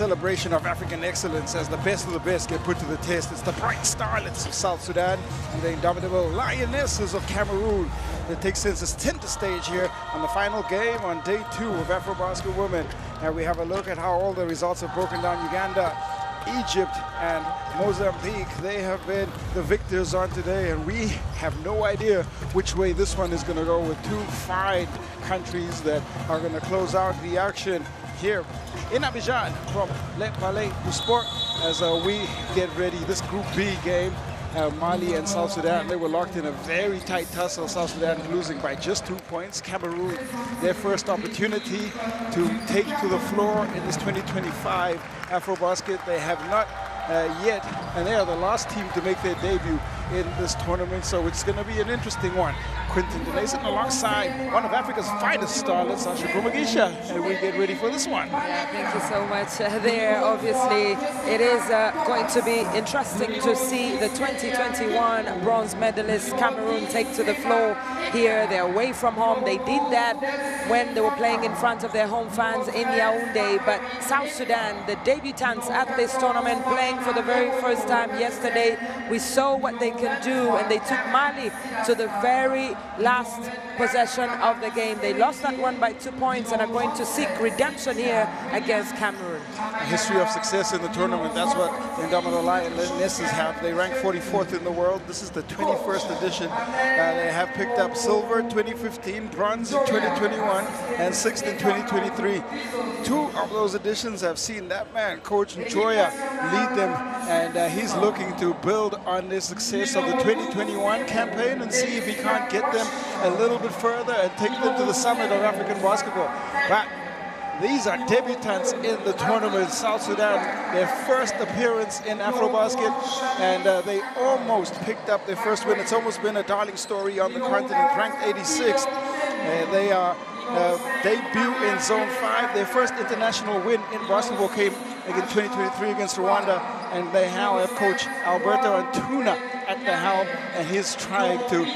celebration of African excellence as the best of the best get put to the test. It's the bright starlets of South Sudan and the indomitable lionesses of Cameroon that take census center stage here on the final game on day 2 of AfroBasket Women. And we have a look at how all the results have broken down. Uganda, Egypt, and Mozambique, they have been the victors on today, and we have no idea which way this one is going to go, with 2 fine countries that are going to close out the action here in Abidjan from Le Palais du Sport as we get ready. This Group B game, Mali and South Sudan, they were locked in a very tight tussle. South Sudan losing by just 2 points. Cameroon, their first opportunity to take to the floor in this 2025 AfroBasket. They have not yet, and they are the last team to make their debut in this tournament, so it's going to be an interesting one. Quentin Denason alongside one of Africa's finest starlets, Sasha Kumagisha, and we get ready for this one. Yeah, thank you so much there. Obviously, it is going to be interesting to see the 2021 bronze medalists Cameroon take to the floor here. They're away from home. They did that when they were playing in front of their home fans in Yaoundé, but South Sudan, the debutants at this tournament, playing for the very first time yesterday. We saw what they can do, and they took Mali to the very last possession of the game. They lost that one by 2 points and are going to seek redemption here against Cameroon. A history of success in the tournament. That's what the Indomitable Lionesses have. They rank 44th in the world. This is the 21st edition. They have picked up silver 2015, bronze in 2021, and 6th in 2023. 2 of those editions have seen that man, Coach Njoya, lead them, and he's looking to build on the success of the 2021 campaign and see if he can't get them a little bit further and take them to the summit of African basketball. But these are debutants in the tournament. South Sudan, their first appearance in AfroBasket, and they almost picked up their first win. It's almost been a darling story on the continent, ranked 86th. They are debut in Zone 5. Their first international win in basketball came in 2023 against Rwanda, and they now have Coach Alberto Antuna at the helm, and he's trying to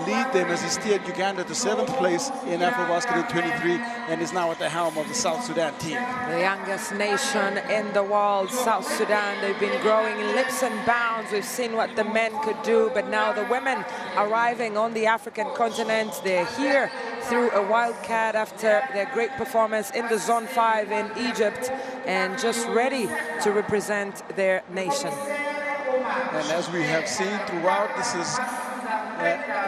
lead them as he steered Uganda to 7th place in AfroBasket in 23, and is now at the helm of the South Sudan team. The youngest nation in the world, South Sudan, they've been growing in leaps and bounds. We've seen what the men could do, but now the women arriving on the African continent. They're here through a wildcat after their great performance in the Zone 5 in Egypt, and just ready to represent their nation. And as we have seen throughout, this is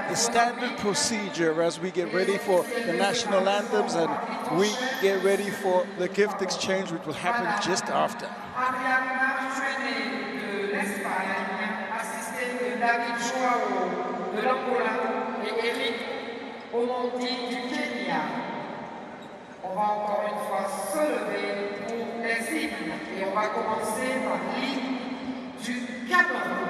the standard procedure as we get ready for the national anthems and we get ready for the gift exchange, which will happen just after. On va encore une fois se lever pour les hymnes et on va commencer par l'hymne du Cameroun.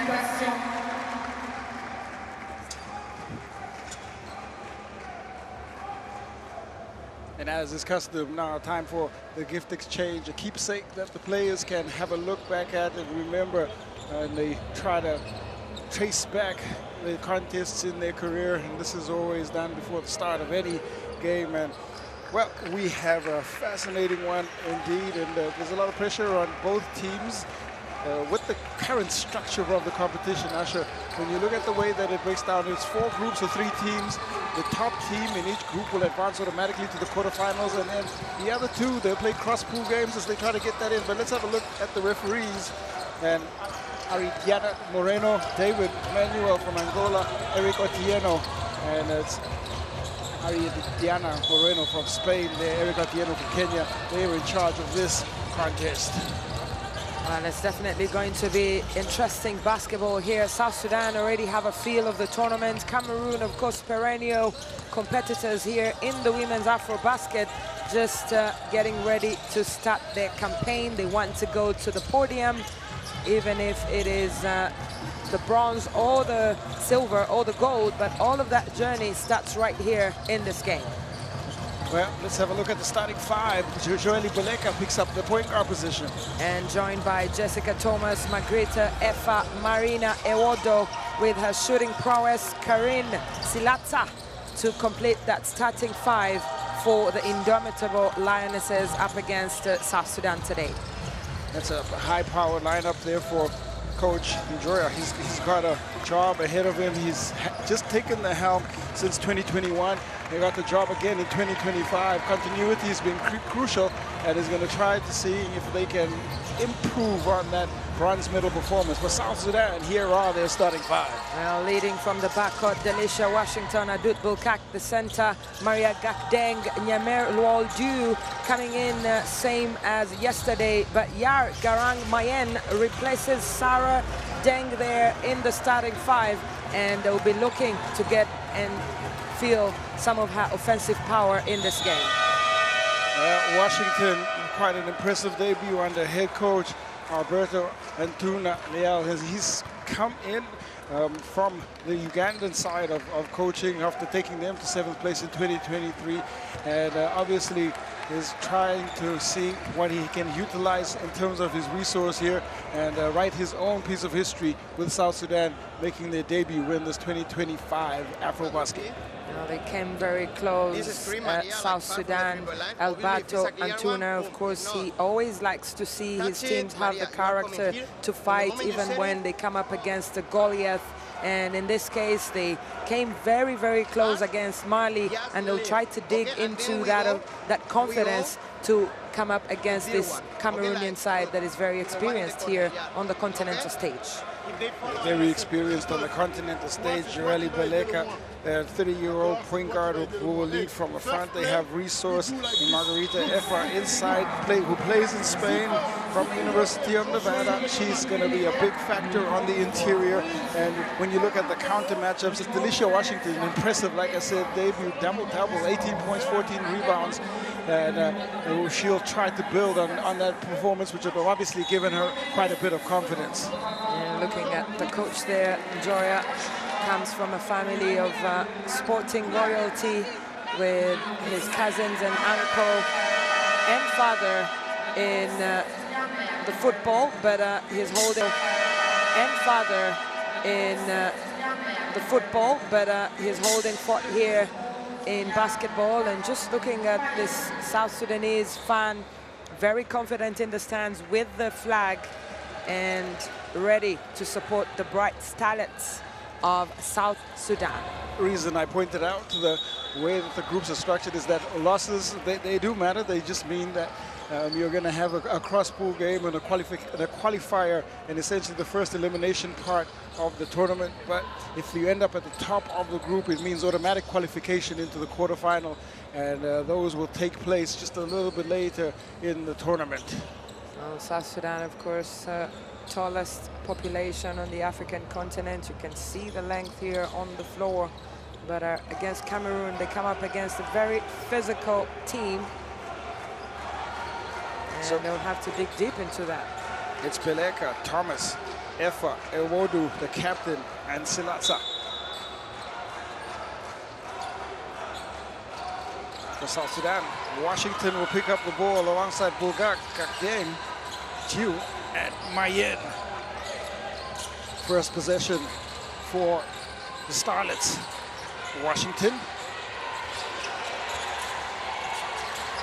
Félicitations. And as is custom, now time for the gift exchange, a keepsake that the players can have a look back at and remember, and they try to trace back the contests in their career, and this is always done before the start of any game. And well, we have a fascinating one indeed, and there's a lot of pressure on both teams. With the current structure of the competition, Asher, when you look at the way that it breaks down, it's 4 groups of 3 teams. The top team in each group will advance automatically to the quarterfinals, and then the other 2, they'll play cross-pool games as they try to get that in. But let's have a look at the referees. And Aridiana Moreno, David Manuel from Angola, Eric Otieno, and it's Aridiana Moreno from Spain, Eric Otieno from Kenya. They are in charge of this contest. Well, it's definitely going to be interesting basketball here. South Sudan already have a feel of the tournament. Cameroon, of course, perennial competitors here in the women's AfroBasket, just getting ready to start their campaign. They want to go to the podium, even if it is the bronze or the silver or the gold, but all of that journey starts right here in this game. Well, let's have a look at the starting 5. Joely Baleka picks up the point guard position. And joined by Jessica Thomas, Margrethe Effa, Marina Ewodo with her shooting prowess, Karin Silatsa to complete that starting 5 for the indomitable Lionesses up against South Sudan today. That's a high-powered lineup there for Coach Njoya. He's got a job ahead of him. He's just taken the helm since 2021. He got the job again in 2025. Continuity has been crucial, and is going to try to see if they can improve on that bronze medal performance. For South Sudan, here are their starting 5. Well, leading from the backcourt, Delisha Washington, Adut Bulkak, the center, Maria Gakdeng, Nyamer Luoldu coming in same as yesterday, but Yar Garang Mayen replaces Sarah Deng there in the starting 5, and they'll be looking to get and feel some of her offensive power in this game. Washington, quite an impressive debut under head coach Alberto Antuna Leal. He's come in from the Ugandan side of coaching after taking them to 7th place in 2023, and obviously is trying to see what he can utilize in terms of his resource here and write his own piece of history with South Sudan making their debut in this 2025 AfroBasket. They came very close, South Sudan. Alberto Antuna, of course, he always likes to see his teams have the character to fight even when they come up against the Goliath. And in this case, they came very, very close against Mali, and they'll try to dig into that confidence to come up against this Cameroonian side that is very experienced here on the continental stage. Very experienced on the continental stage. Joely Baleka, a 30-year-old point guard who will lead from the front. They have resource in Margrethe Effa inside, who plays in Spain from the University of Nevada. She's going to be a big factor on the interior. And when you look at the counter matchups, it's Delisha Washington, impressive, like I said, debut, double-double, 18 points, 14 rebounds. And she'll try to build on that performance, which have obviously given her quite a bit of confidence. And looking at the coach there, Njoya comes from a family of sporting royalty with his cousins and uncle and father in the football, but he's holding and father in the football, but he's holding fort here in basketball. And just looking at this South Sudanese fan, very confident in the stands with the flag and ready to support the bright starlets of South Sudan. The reason I pointed out to the way that the groups are structured is that losses, they do matter. They just mean that you're going to have a cross-pool game and a qualifier, and essentially the first elimination part of the tournament. But if you end up at the top of the group, it means automatic qualification into the quarterfinal, and those will take place just a little bit later in the tournament. Well, South Sudan, of course, tallest population on the African continent. You can see the length here on the floor. But against Cameroon, they come up against a very physical team. And so they'll have to dig deep into that. It's Baleka, Thomas, Efa Ewodu, the captain, and Silatsa. For South Sudan, Washington will pick up the ball alongside Bulgak, Kakdeng, Jiu, and Mayen. First possession for the Starlets. Washington.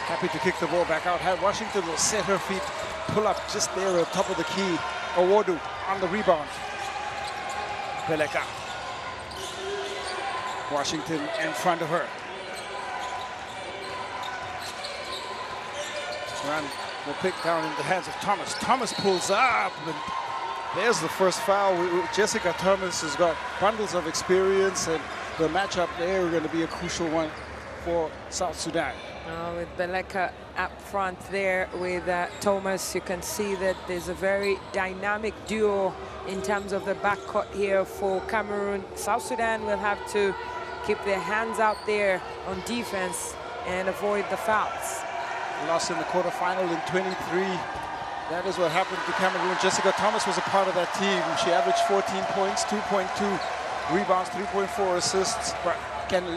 Happy to kick the ball back out. Washington will set her feet, pull up just there at the top of the key. Ewodu on the rebound. Beleka. Washington in front of her. Run will pick down in the hands of Thomas. Thomas pulls up, and there's the first foul. Jessica Thomas has got bundles of experience, and the matchup there is going to be a crucial one for South Sudan. With Beleka up front there with Thomas, you can see that there's a very dynamic duo in terms of the backcourt here for Cameroon. South Sudan will have to keep their hands out there on defense and avoid the fouls. Lost in the quarterfinal in 23. That is what happened to Cameroon. Jessica Thomas was a part of that team. She averaged 14 points, 2.2 rebounds, 3.4 assists, but can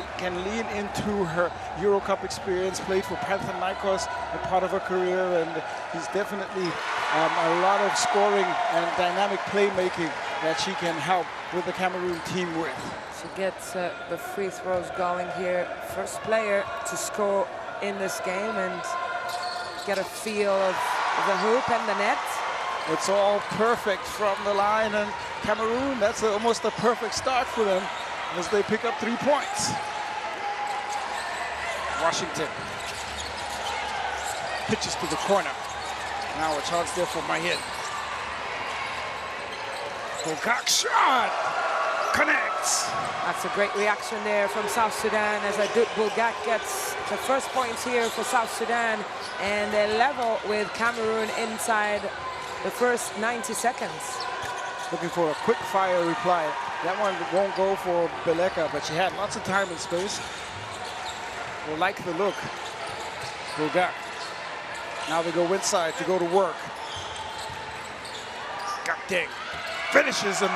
lean into her Euro Cup experience, played for Panathinaikos a part of her career, and he's definitely a lot of scoring and dynamic playmaking that she can help with the Cameroon team with. She gets the free throws going here. First player to score in this game and get a feel of the hoop and the net. It's all perfect from the line, and Cameroon, that's almost a perfect start for them as they pick up 3 points. Washington pitches to the corner. Now a chance there for Mayen. Bulgak shot connects. That's a great reaction there from South Sudan as Adut Bulgak gets the first points here for South Sudan, and they level with Cameroon inside the first 90 seconds. Looking for a quick fire reply. That one won't go for Beleka, but she had lots of time and space. Will like the look. Bulgak. Now they go inside to go to work. Kakdeng finishes and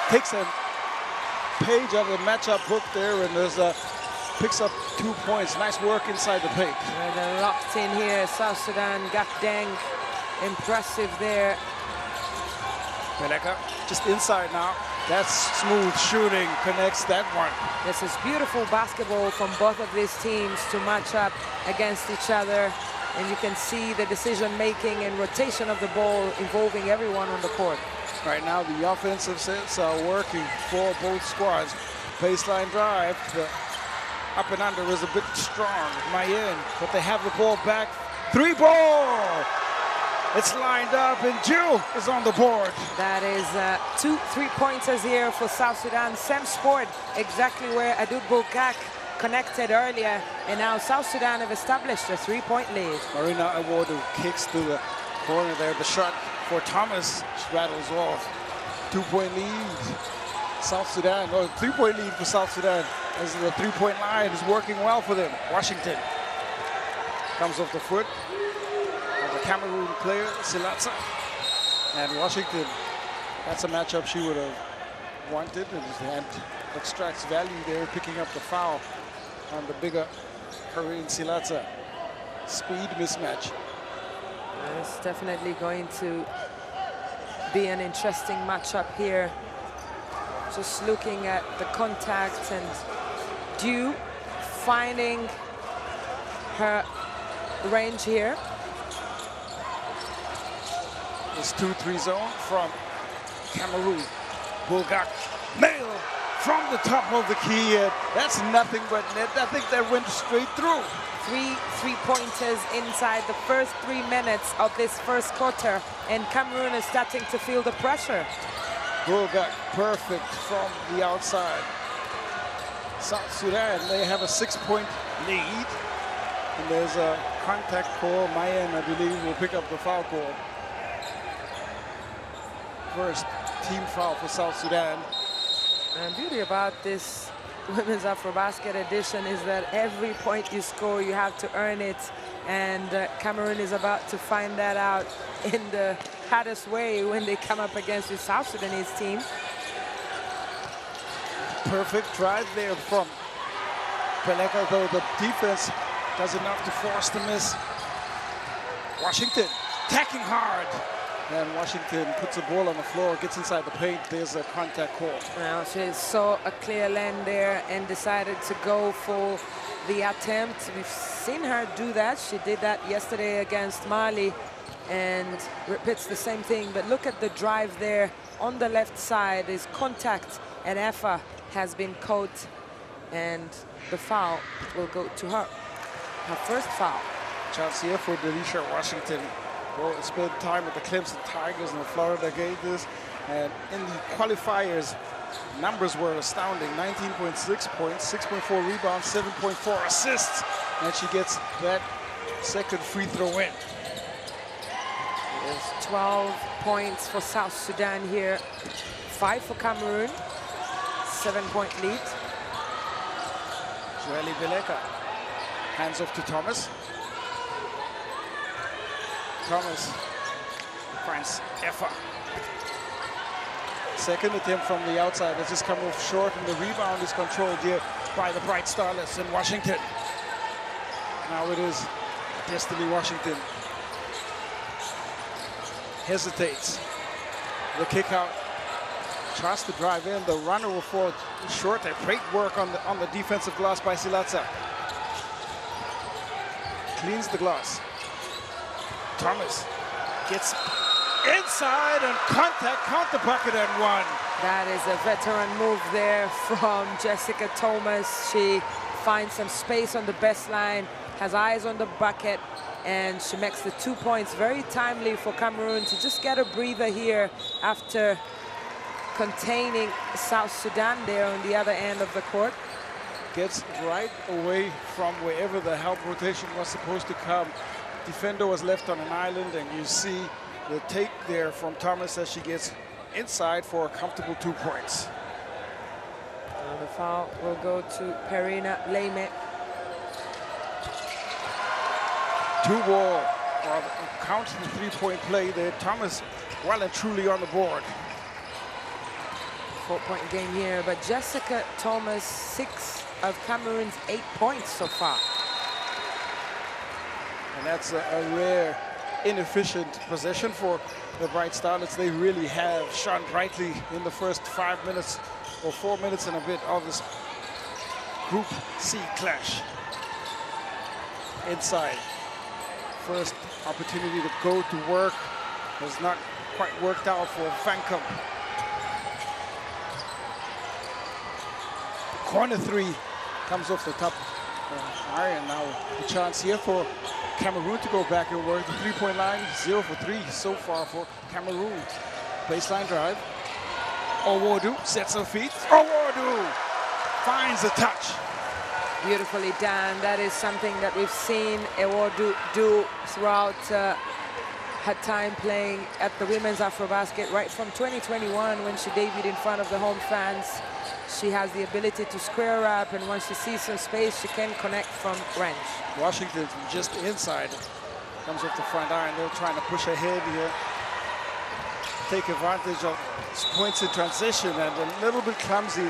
takes a page of the matchup book there, and there's picks up 2 points. Nice work inside the paint. And they're locked in here. South Sudan, Kakdeng, impressive there. Beleka just inside now. That's smooth shooting, connects that one. This is beautiful basketball from both of these teams to match up against each other. And you can see the decision-making and rotation of the ball involving everyone on the court. Right now, the offensive sets are working for both squads. Baseline drive, the up and under is a bit strong. Mayen, but they have the ball back. 3 ball! It's lined up, and Jiu is on the board. That is 2 3-pointers here for South Sudan. Same sport, exactly where Adut Bulgak connected earlier, and now South Sudan have established a 3-point lead. Marina Ewodu kicks to the corner there. The shot for Thomas rattles off. 2-point lead. South Sudan, or 3-point lead for South Sudan, as the 3-point line is working well for them. Washington comes off the foot of the Cameroon player, Silatsa. And Washington, that's a matchup she would have wanted, and extracts value there, picking up the foul on the bigger Korean Silatsa. Speed mismatch. It's definitely going to be an interesting matchup here. Just looking at the contact and Jiu finding her range here. This 2-3 zone from Cameroon. Bulgak nail from the top of the key. That's nothing but net. I think that went straight through. 3 3-pointers inside the first 3 minutes of this first quarter, and Cameroon is starting to feel the pressure. Bulgak perfect from the outside. South Sudan, they have a 6-point lead. And there's a contact call. Mayen, I believe, will pick up the foul call. First team foul for South Sudan. And beauty about this Women's AfroBasket edition is that every point you score, you have to earn it. And Cameroon is about to find that out in the hardest way when they come up against the South Sudanese team. Perfect drive there from Peleka, though the defense does enough to force the miss. Washington attacking hard. And Washington puts the ball on the floor, gets inside the paint. There's a contact call. Well, she saw a clear lane there and decided to go for the attempt. We've seen her do that. She did that yesterday against Mali and repeats the same thing. But look at the drive there on the left side. There's contact, and Efa has been caught, and the foul will go to her. Her first foul. Chance here for Delisha Washington. Well, spent time with the Clemson Tigers and the Florida Gators, and in the qualifiers, numbers were astounding. 19.6 points, 6.4 rebounds, 7.4 assists, and she gets that second free throw in. There's 12 points for South Sudan here, 5 for Cameroon, 7-point lead. Joelle Beleka, hands off to Thomas. Thomas finds Efa. Second attempt from the outside. It's just come off short, and the rebound is controlled here by the Bright Starlets in Washington. Now it is Destiny Washington. Hesitates. The kick out. Tries to drive in. The runner will fall short. Great work on the defensive glass by Silatsa. Cleans the glass. Thomas gets inside and contact, count the bucket and one. That is a veteran move there from Jessica Thomas. She finds some space on the baseline, has eyes on the bucket, and she makes the 2 points. Very timely for Cameroon to just get a breather here after containing South Sudan there on the other end of the court. Gets right away from wherever the help rotation was supposed to come. Defender was left on an island, and you see the take there from Thomas as she gets inside for a comfortable 2 points. And the foul will go to Perina Leme. 2-ball, count the 3-point play there. Thomas well and truly on the board. 4-point game here, but Jessica Thomas, 6 of Cameroon's 8 points so far. And that's a rare, inefficient possession for the Bright Starlets. They really have shone brightly in the first 5 minutes or 4 minutes and a bit of this Group C clash. Inside. First opportunity to go to work has not quite worked out for Vankum. Corner 3 comes off the top. Iron now a chance here for Cameroon to go back and work the 3-point line. 0 for 3 so far for Cameroon. Baseline drive. Owodu sets her feet. Owodu finds a touch. Beautifully done. That is something that we've seen Owodu do throughout her time playing at the women's AfroBasket, right from 2021 when she debuted in front of the home fans. She has the ability to square up, and once she sees some space, she can connect from range. Washington just inside. Comes off the front iron. They're trying to push ahead here. Take advantage of points in transition, and a little bit clumsy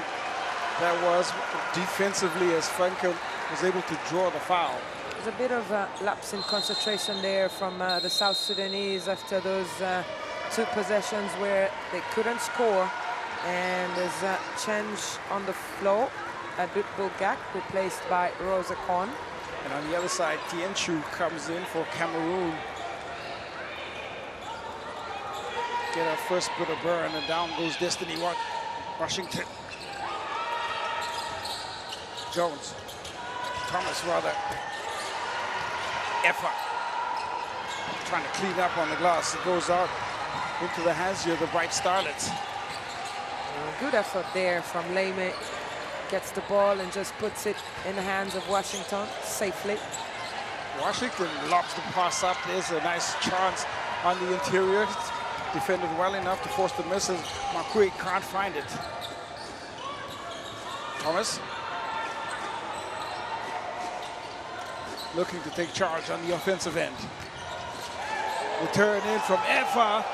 that was defensively as Franco was able to draw the foul. There's a bit of a lapse in concentration there from the South Sudanese after those 2 possessions where they couldn't score. And there's a change on the floor. Adut Bulgak replaced by Rosa Korn. And on the other side, Tienchu comes in for Cameroon. Get our first bit of burn, and down goes Destiny Washington. Jones. Thomas, rather. Efa. Trying to clean up on the glass. It goes out into the hands here of the Bright Starlets. Good effort there from Leme. Gets the ball and just puts it in the hands of Washington safely. Washington lobs the pass up. There's a nice chance on the interior. Defended well enough to force the misses. Makui can't find it. Thomas. Looking to take charge on the offensive end. The turn in from Efa.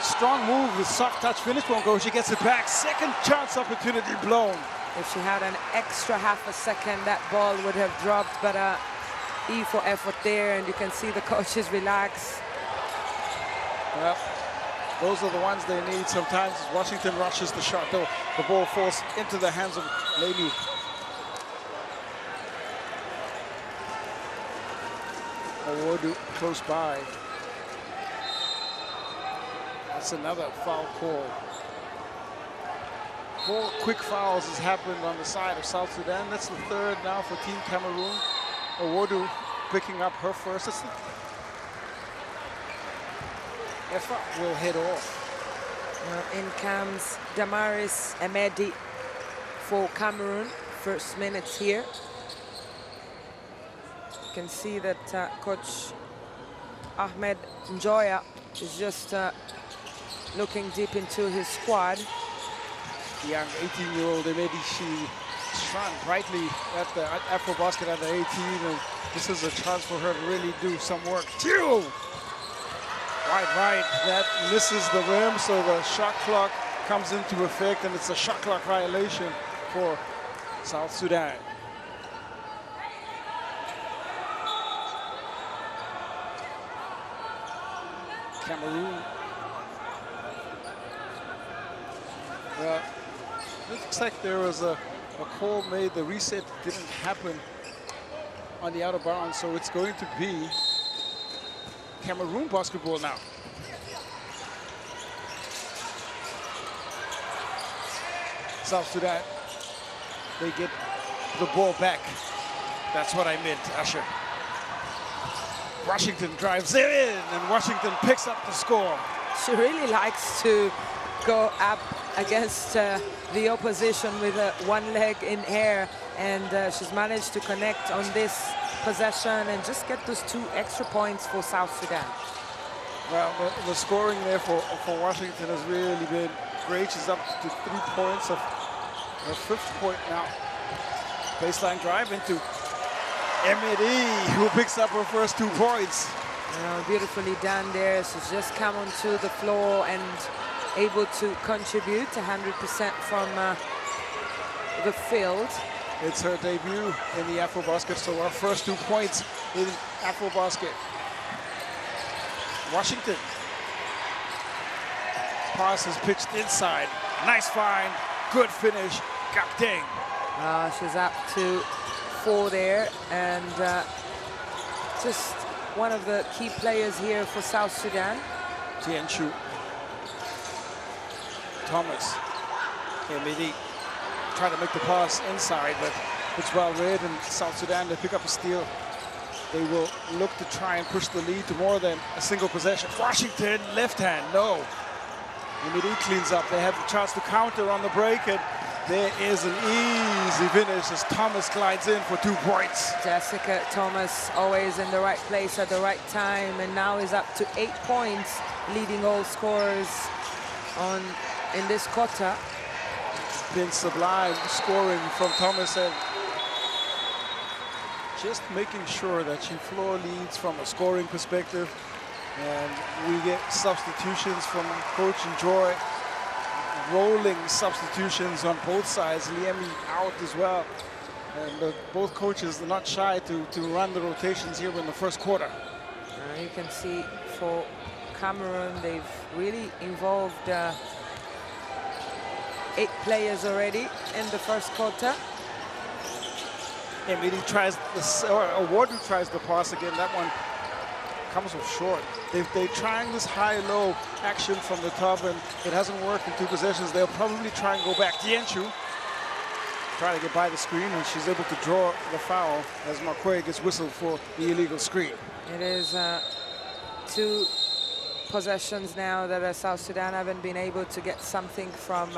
Strong move with soft touch finish, won't go. She gets it back. Second chance opportunity blown. If she had an extra half a second, that ball would have dropped, but E for effort there, and you can see the coaches relax. Well, those are the ones they need sometimes. Washington rushes the shot, though. The ball falls into the hands of Lady. Awodu close by. That's another foul call. 4 quick fouls has happened on the side of South Sudan. That's the third now for Team Cameroon. Awodu picking up her first. That's Efa will head off. In comes Damaris Emedi for Cameroon. First minutes here. You can see that Coach Ahmed Njoya is just looking deep into his squad. Young 18-year-old Emedi, she shone brightly at the AfroBasket under 18, and this is a chance for her to really do some work. Two! Wide right, that misses the rim, so the shot clock comes into effect, and it's a shot clock violation for South Sudan. Cameroon. Well, it looks like there was a call made. The reset didn't happen on the outer bounds, so it's going to be Cameroon basketball now. South Sudan, they get the ball back. That's what I meant, Usher. Washington drives it in, and Washington picks up the score. She really likes to go up against the opposition with one leg in air, and she's managed to connect on this possession and just get those 2 extra points for South Sudan. Well, the scoring there for Washington has really been great. She's up to 3 points, of her 5th point now. Baseline drive into Emedi, who picks up her first 2 points. Beautifully done there. She's just come onto the floor and able to contribute 100% from the field. It's her debut in the AfroBasket, so our first 2 points in AfroBasket. Washington. Pass is pitched inside. Nice find, good finish, Kapteng. She's up to 4 there, and just one of the key players here for South Sudan. Tienshu. Thomas. Emedi try to make the pass inside, but it's well read, and South Sudan, they pick up a steal. They will look to try and push the lead to more than a single possession. Washington, left hand, no. Emedi cleans up. They have the chance to counter on the break, and there is an easy finish as Thomas glides in for 2 points. Jessica Thomas always in the right place at the right time, and now is up to 8 points, leading all scorers in this quarter. It's been sublime scoring from Thomas, and just making sure that she floor leads from a scoring perspective. And we get substitutions from Coach Joy, rolling substitutions on both sides. Liemi out as well. And both coaches are not shy to run the rotations here in the first quarter. You can see for Cameroon, they've really involved 8 players already in the first quarter. Emedi tries Awodu tries the pass again. That one comes up short. They're trying this high-low action from the top, and it hasn't worked in 2 possessions. They'll probably try and go back. Tienshu try to get by the screen, and she's able to draw the foul as Makwe gets whistled for the illegal screen. It is 2 possessions now that South Sudan haven't been able to get something from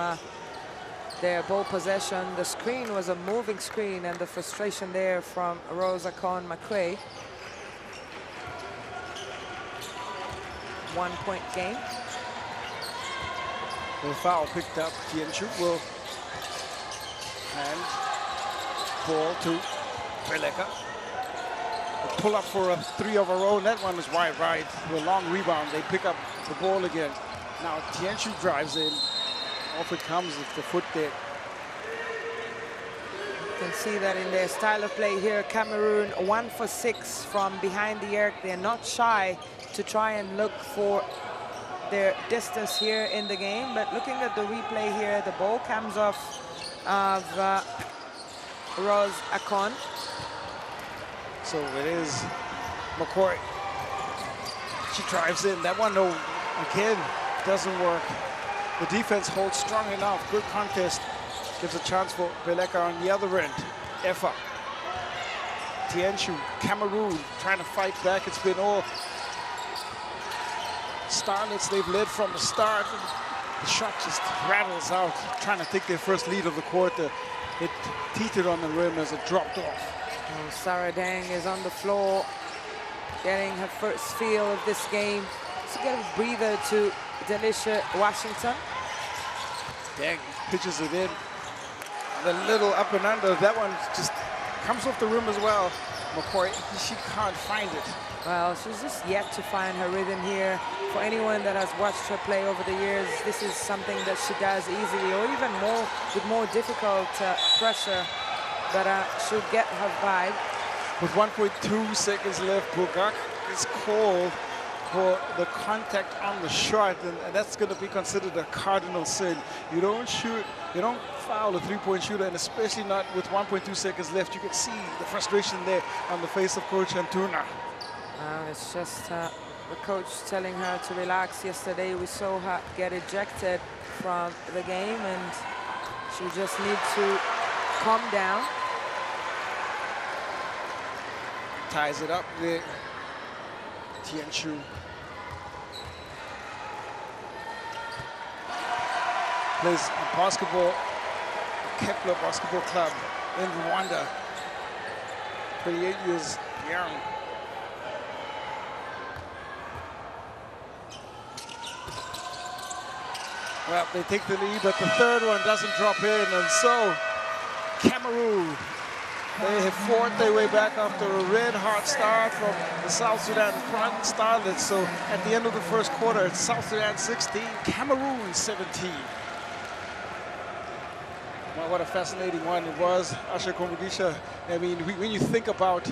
their ball possession. The screen was a moving screen, and the frustration there from Rosa Con Makwe. 1-point game. The foul picked up. Tienshu will hand ball to Beleka. Pull up for a 3 of her own. That one is wide right. The long rebound. They pick up the ball again. Now Tienshu drives in. Off it comes with the foot there. You can see that in their style of play here. Cameroon 1 for 6 from behind the arc. They're not shy to try and look for their distance here in the game. But looking at the replay here, the ball comes off of Rose Akon. So it is McCoy. She drives in. That one, though, again, doesn't work. The defense holds strong enough. Good contest. Gives a chance for Beleka on the other end. Effa. Tienshu, Cameroon, trying to fight back. It's been all Starlets. They've led from the start. The shot just rattles out, trying to take their first lead of the quarter. It teetered on the rim as it dropped off. Oh, Sarah Dang is on the floor, getting her first feel of this game. To get a breather to Delisha Washington. Dang pitches it in. The little up and under, that one just comes off the rim as well. McCoy, she can't find it. Well, she's just yet to find her rhythm here. For anyone that has watched her play over the years, this is something that she does easily, or even more with more difficult pressure. But she'll get her vibe. With 1.2 seconds left, Bugak is called for the contact on the shot, and that's going to be considered a cardinal sin. You don't shoot, you don't foul a three-point shooter, and especially not with 1.2 seconds left. You can see the frustration there on the face of Coach Antuna. It's just the coach telling her to relax. Yesterday we saw her get ejected from the game, and she just needs to calm down. Ties it up there. Tienshu. Plays basketball, Kepler Basketball Club in Rwanda. 28 years young. Well, they take the lead, but the third one doesn't drop in, and so Cameroon, they have fought their way back after a red-hot start from the South Sudan Starlets. So at the end of the first quarter, it's South Sudan 16, Cameroon 17. Well, what a fascinating one it was, Asha Komugisha. I mean, when you think about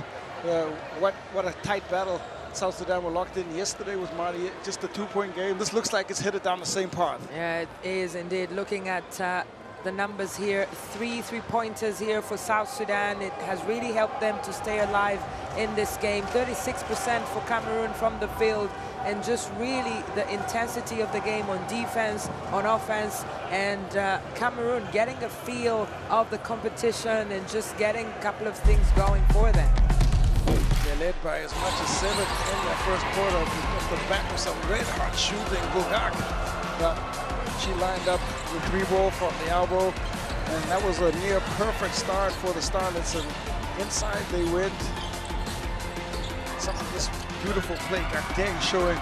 what a tight battle South Sudan were locked in yesterday with Mali, just a two-point game. This looks like it's headed down the same path. Yeah, it is indeed. Looking at the numbers here, 3 3-pointers here for South Sudan. It has really helped them to stay alive in this game. 36% for Cameroon from the field, and just really the intensity of the game on defense, on offense, and Cameroon getting a feel of the competition and just getting a couple of things going for them. They're led by as much as 7 in the first quarter off the back of some red-hot shooting. Bugak, but she lined up with 3 ball from the elbow, and that was a near perfect start for the Starlets. And inside they went. Some of this beautiful play, Dang showing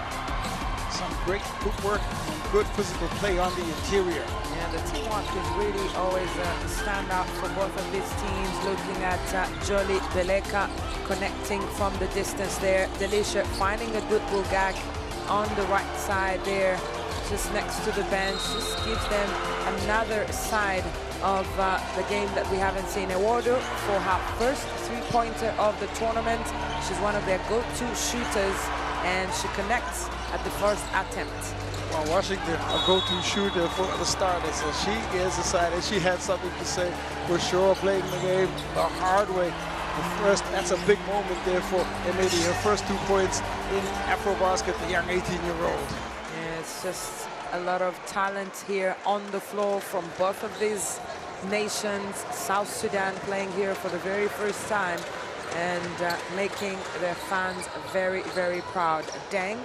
some great footwork and good physical play on the interior. Yeah, the teamwork is really always stand out for both of these teams. Looking at Jolie Beleka connecting from the distance there. Delisha finding a good Bugak on the right side there, just next to the bench. Just gives them another side of the game that we haven't seen. Ewodo for her first 3-pointer of the tournament. She's one of their go-to shooters, and she connects at the first attempt. Well, Washington, a go-to shooter for the Starlets, so she is decided she had something to say for sure, playing the game the hard way. That's a big moment there for Emily, her first 2 points in AfroBasket, the young 18-year-old. Yeah, it's just a lot of talent here on the floor from both of these nations. South Sudan playing here for the very first time and making their fans very, very proud. Deng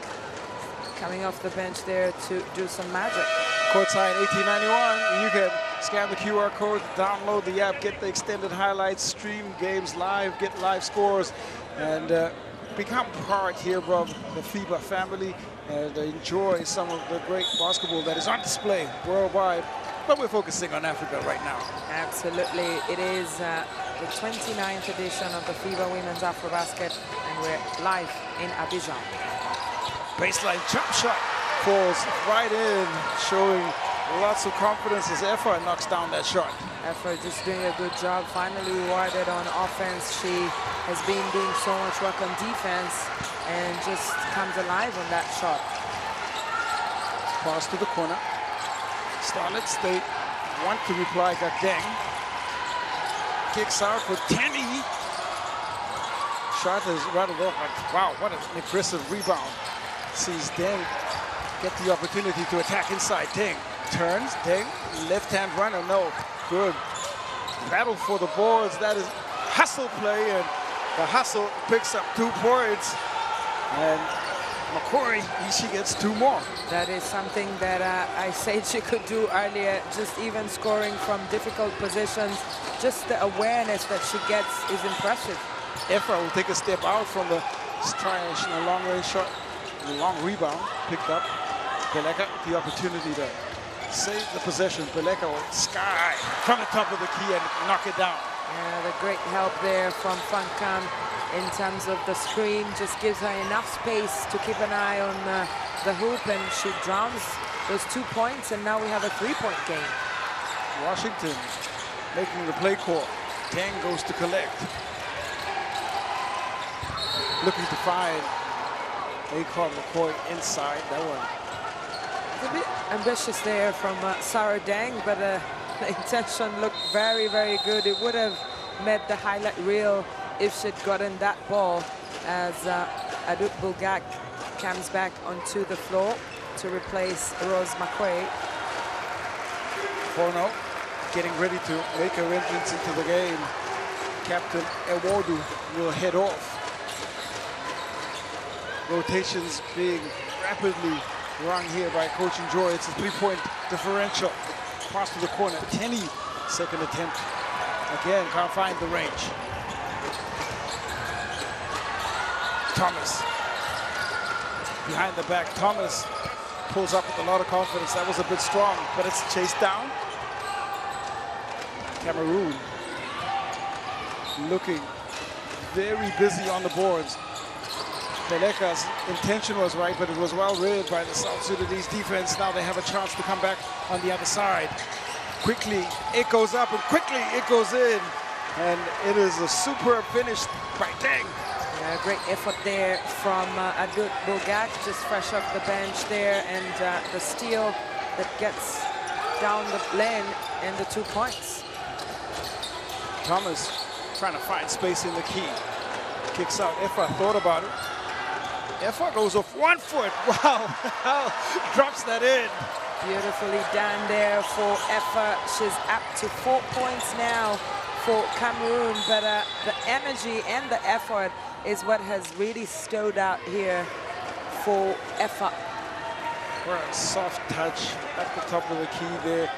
coming off the bench there to do some magic. Courtside 1891. You can scan the QR code, download the app, get the extended highlights, stream games live, get live scores, and become part here of the FIBA family and enjoy some of the great basketball that is on display worldwide. But we're focusing on Africa right now. Absolutely. It is the 29th edition of the FIBA Women's AfroBasket, and we're live in Abidjan. Baseline jump shot falls right in, showing lots of confidence as Effa knocks down that shot. Effa just doing a good job, finally rewarded on offense. She has been doing so much work on defense and just comes alive on that shot. Pass to the corner. Starlet State want to reply, got Deng. Kicks out for Tenny. Shot is rattled off, but wow, what an aggressive rebound. Sees Deng get the opportunity to attack inside. Deng turns, Deng, left-hand runner, no, good. Battle for the boards, that is hustle play, and the hustle picks up 2 points. And McCory, she gets 2 more. That is something that I said she could do earlier, just even scoring from difficult positions. Just the awareness that she gets is impressive. Effa will take a step out from the triangle, a long-range shot, a long rebound, picked up. Beleka, the opportunity to save the possession. Beleka will sky from the top of the key and knock it down. Yeah, the great help there from Fankam in terms of the screen, just gives her enough space to keep an eye on the hoop, and she drowns those 2 points, and now we have a 3-point game. Washington making the play call. Deng goes to collect. Looking to find Akon McCoy inside. That one. It's a bit ambitious there from Sarah Deng, but the intention looked very, very good. It would have made the highlight reel if she'd gotten that ball, as Adut Bulgak comes back onto the floor to replace Rose McQuaid. Forno getting ready to make her entrance into the game. Captain Ewodu will head off. Rotations being rapidly run here by Coach Joy. It's a 3-point differential. Pass to the corner. Tenny, second attempt. Again, can't find the range. Thomas. Behind the back, Thomas pulls up with a lot of confidence. That was a bit strong, but it's chased down. Cameroon looking very busy on the boards. Beleka's intention was right, but it was well read by the South Sudanese defense. Now they have a chance to come back on the other side. Quickly, it goes up, and quickly it goes in. And it is a superb finish by Deng. Yeah, great effort there from Adut Bulgak, just fresh off the bench there, and the steal that gets down the lane and the 2 points. Thomas trying to find space in the key. Kicks out. Effa thought about it. Effa goes off 1 foot. Wow. Drops that in. Beautifully done there for Effa. She's up to 4 points now for Cameroon, but the energy and the effort is what has really stood out here for Effa. For a soft touch at the top of the key there.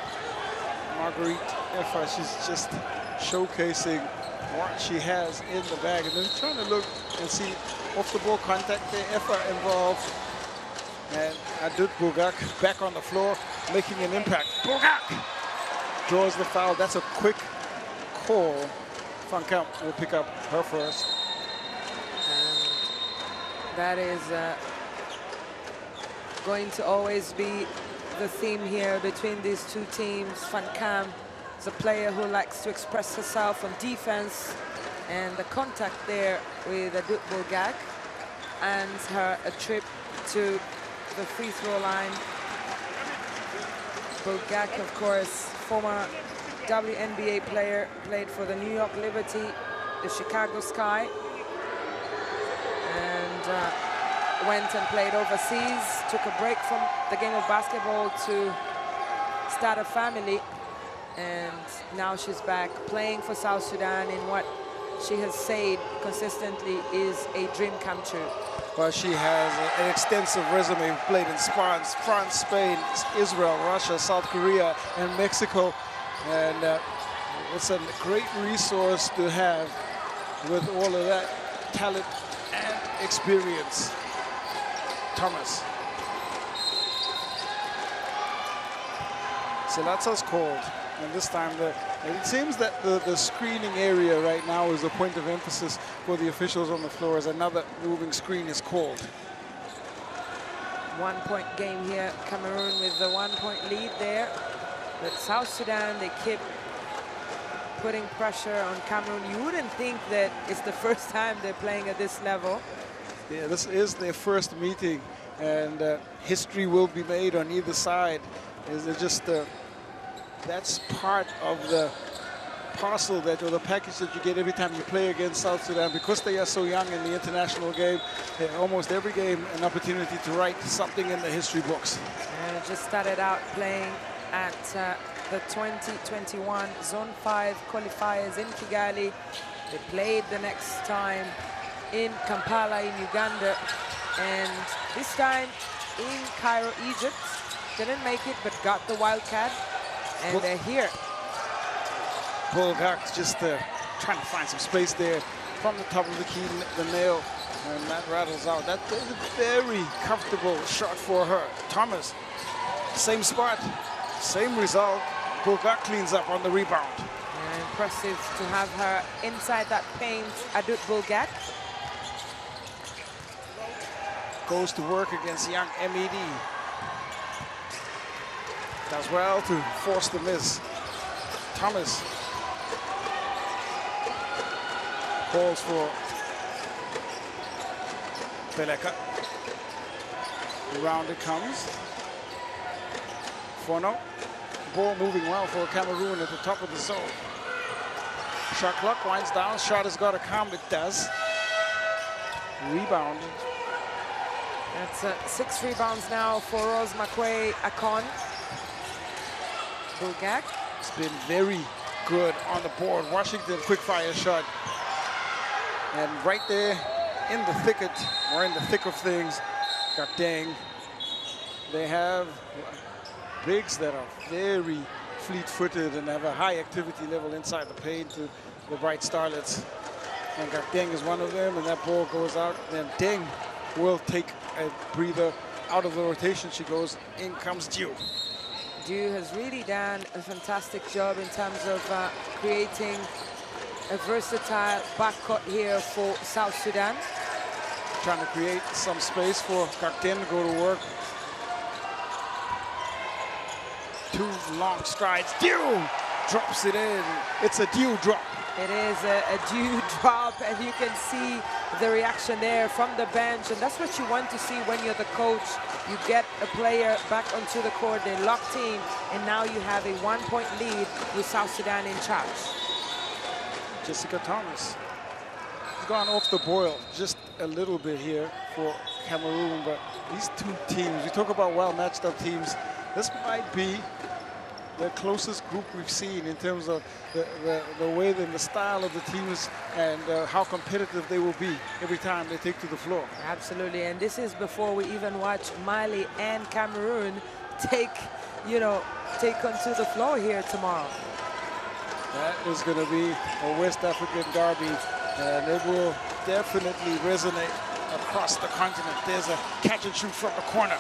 Marguerite Effa, she's just showcasing what she has in the bag, and then trying to look and see off the ball contact there. Effa involved, and Adut Bulgak back on the floor making an impact. Bulgak draws the foul. That's a quick call. Fankam will pick up her first. And that is going to always be the theme here between these two teams. Fankam is a player who likes to express herself on defense, and the contact there with Adut Bulgak earns her a trip to the free throw line. Bulgak, of course, former WNBA player, played for the New York Liberty, the Chicago Sky, and went and played overseas, took a break from the game of basketball to start a family, and now she's back playing for South Sudan in what she has said consistently is a dream come true. Well, she has an extensive resume. Played in France, Spain, Israel, Russia, South Korea, and Mexico. And it's a great resource to have with all of that talent and experience. Thomas. Selatsa's called, and this time it seems that the screening area right now is a point of emphasis for the officials on the floor, as another moving screen is called. 1-point game here. Cameroon with the 1-point lead there. But South Sudan, they keep putting pressure on Cameroon. You wouldn't think that it's the first time they're playing at this level. Yeah, this is their first meeting, and history will be made on either side. Is it just that's part of the parcel that, or the package that you get every time you play against South Sudan, because they are so young in the international game. Almost every game an opportunity to write something in the history books. And just started out playing at the 2021 Zone 5 qualifiers in Kigali. They played the next time in Kampala in Uganda, and this time in Cairo, Egypt. Didn't make it, but got the Wildcat, and they're here. Bulgak's just trying to find some space there from the top of the key, the nail, and that rattles out. That is a very comfortable shot for her. Thomas, same spot, same result. Bulgak cleans up on the rebound. And impressive to have her inside that paint. Adut Bulgak goes to work against young MED. Does well to force the miss. Thomas calls for Beleka. Around it comes. Fono. Ball moving well for Cameroon at the top of the zone. Shot clock winds down. Shot has got to come. It does. Rebound. That's 6 rebounds now for Rose Makwe Akon. Bulgak. It's been very good on the board. Washington quick fire shot. And right there in the thicket, or in the thick of things, Gardeng. They have bigs that are very fleet-footed and have a high activity level inside the paint to the Bright Starlets. And Gardeng is one of them, and that ball goes out. Then Deng will take a breather out of the rotation. She goes, in comes Diu. Diu has really done a fantastic job in terms of creating a versatile backcourt here for South Sudan. Trying to create some space for Gardeng to go to work. 2 long strides. Diu drops it in. It's a Diu drop. It is a Diu drop, and you can see the reaction there from the bench, and that's what you want to see when you're the coach. You get a player back onto the court, they're locked in, and now you have a 1-point lead with South Sudan in charge. Jessica Thomas has gone off the boil just a little bit here for Cameroon, but these two teams, we talk about well-matched up teams, this might be the closest group we've seen in terms of the way and the style of the teams, and how competitive they will be every time they take to the floor. Absolutely, and this is before we even watch Mali and Cameroon take onto the floor here tomorrow. That is going to be a West African derby, and it will definitely resonate across the continent. There's a catch and shoot from the corner.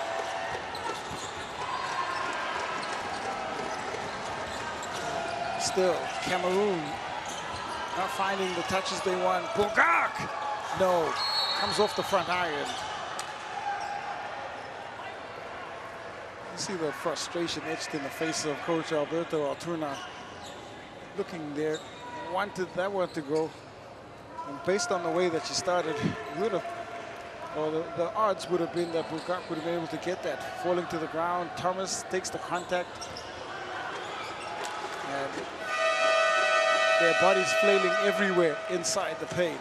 Still, Cameroon not finding the touches they want. Bulgak! No, comes off the front iron. You see the frustration etched in the face of Coach Alberto Altuna. Looking there, wanted that one to go. And based on the way that she started, would have, or the odds would have been that Bulgak would have been able to get that. Falling to the ground, Thomas takes the contact. And their bodies flailing everywhere inside the paint.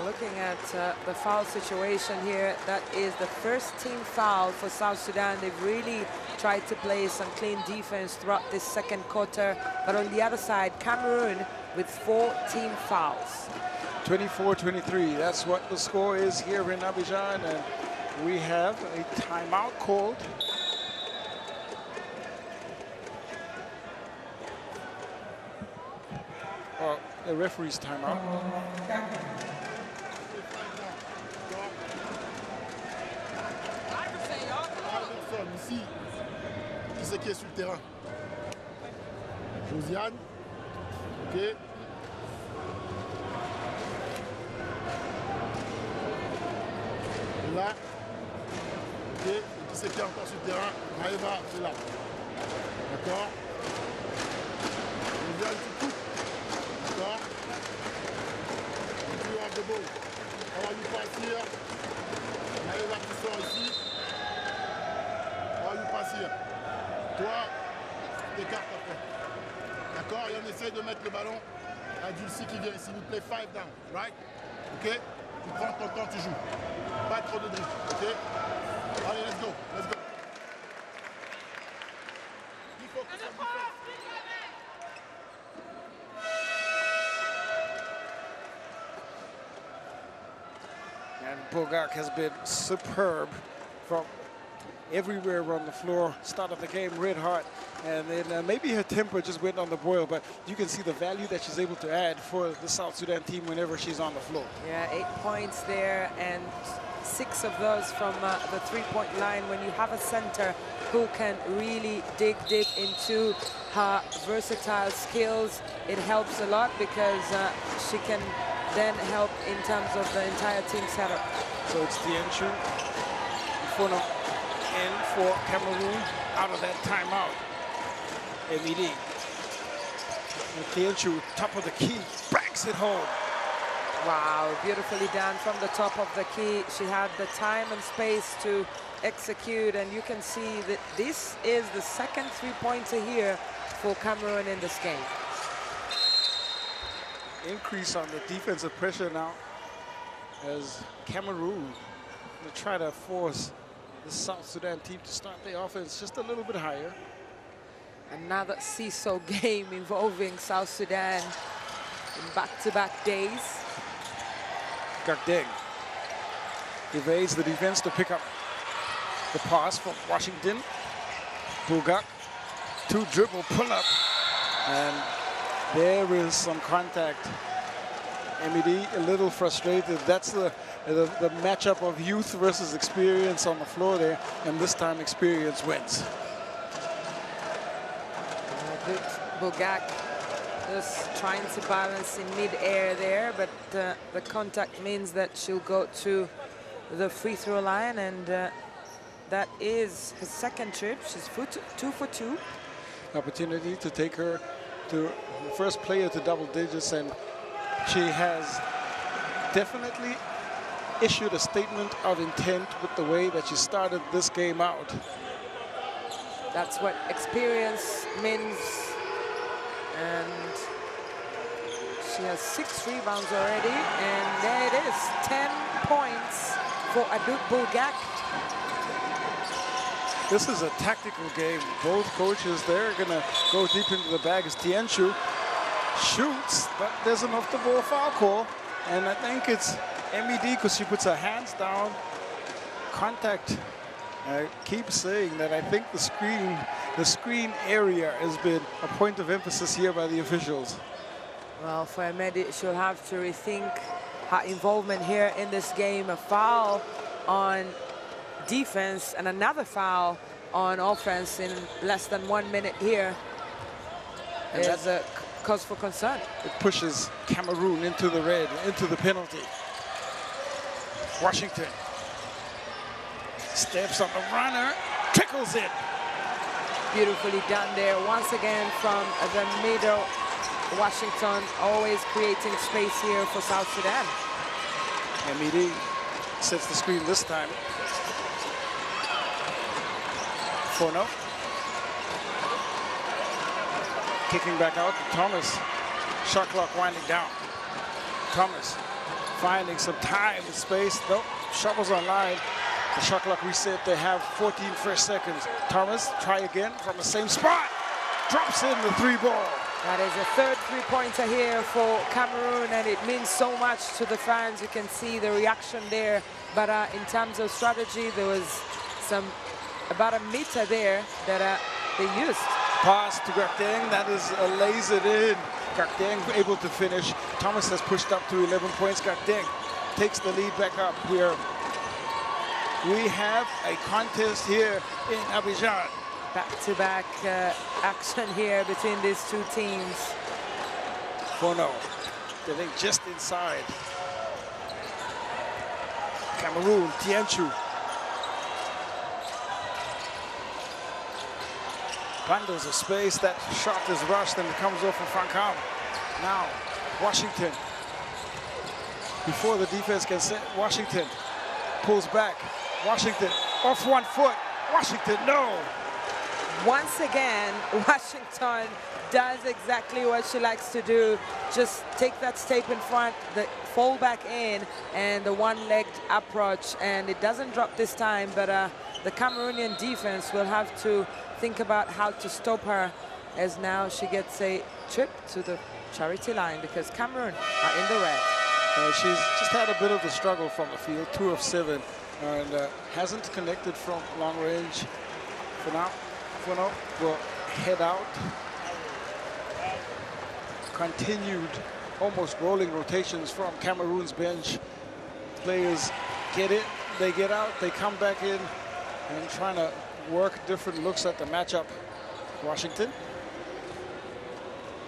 Looking at the foul situation here, that is the first team foul for South Sudan. They've really tried to play some clean defense throughout this second quarter. But on the other side, Cameroon with 4 team fouls. 24-23, that's what the score is here in Abidjan. And we have a timeout called. The referee's timeout. Ici, qui c'est qui est sur le terrain? Josiane. Ok. Là. Ok. Et qui ses pieds encore sur le terrain. Maëva, c'est là. D'accord? On vient, tu coupes. D'accord? Tu as de beau. On va lui passer. Maëva, tu sors ici. On va lui passer. Toi, t'écartes après. D'accord? Et on essaie de mettre le ballon à Dulcie qui vient ici. Nous play 5 down, right? Ok? Tu prends ton temps, tu joues. Pas trop de dribble, ok? Allez, let's go, let's go. Il faut que ça vous And Bogak has been superb from everywhere on the floor. Started the game red hot, and then maybe her temper just went on the boil, but you can see the value that she's able to add for the South Sudan team whenever she's on the floor. Yeah, 8 points there, and 6 of those from the three-point line. When you have a center who can really dig deep into her versatile skills, it helps a lot because she can then help in terms of the entire team setup. So it's Tienchu in for Cameroon out of that timeout. MED. And Tienchu, top of the key, banks it home. Wow, beautifully done from the top of the key. She had the time and space to execute, and you can see that this is the second three-pointer here for Cameroon in this game. Increase on the defensive pressure now as Cameroon will try to force the South Sudan team to start their offense just a little bit higher. Another seesaw game involving South Sudan in back-to-back days. Gakdeng evades the defense to pick up the pass from Washington. Bugak, 2 dribble pull-up, and there is some contact. MED a little frustrated. That's the matchup of youth versus experience on the floor there, and this time experience wins. Good Bugak just trying to balance in mid-air there, but the contact means that she'll go to the free throw line, and that is her second trip. She's 2 for 2. Opportunity to take her to the first player to double digits, and she has definitely issued a statement of intent with the way that she started this game out. That's what experience means, and she has 6 rebounds already, and there it is, 10 points for Adut Bugak. This is a tactical game. Both coaches, they're gonna go deep into the bag as Tienchu shoots, but there's an off-the-ball foul call, and I think it's MED because she puts her hands down. Contact. I keep saying that I think the screen area has been a point of emphasis here by the officials. Well, for Ahmedi, she'll have to rethink her involvement here in this game. A foul on defense and another foul on offense in less than 1 minute here. And there's a cause for concern. It pushes Cameroon into the red, into the penalty. Washington steps on the runner, trickles it. Beautifully done there once again from the middle. Washington always creating space here for South Sudan. MED sets the screen this time. Forno. Kicking back out to Thomas. Shot clock winding down. Thomas finding some time and space. Nope, shot was online. The shot clock reset. They have 14 fresh seconds. Thomas, try again from the same spot. Drops in the 3 ball. That is a third three-pointer here for Cameroon, and it means so much to the fans. You can see the reaction there. But in terms of strategy, there was about a meter there that they used. Pass to Gakdeng, that is lays it in. Gakdeng able to finish. Thomas has pushed up to 11 points. Gakdeng takes the lead back up. We have a contest here in Abidjan. Back-to-back action here between these two teams. Forno getting just inside. Cameroon, Tienchu. bundles of space. That shot is rushed and it comes off of Fancam. Now, Washington. Before the defense can set, Washington pulls back. Washington off 1 foot. Washington, no. Once again, Washington does exactly what she likes to do. Just take that step in front, the fall back in, and the one-legged approach. And it doesn't drop this time, but the Cameroonian defense will have to think about how to stop her, as now she gets a trip to the charity line because Cameroon are in the red. She's just had a bit of the struggle from the field, 2 of 7, and hasn't connected from long range. For now, will head out. Continued almost rolling rotations from Cameroon's bench. Players get it, they get out, they come back in, and trying to work different looks at the matchup. Washington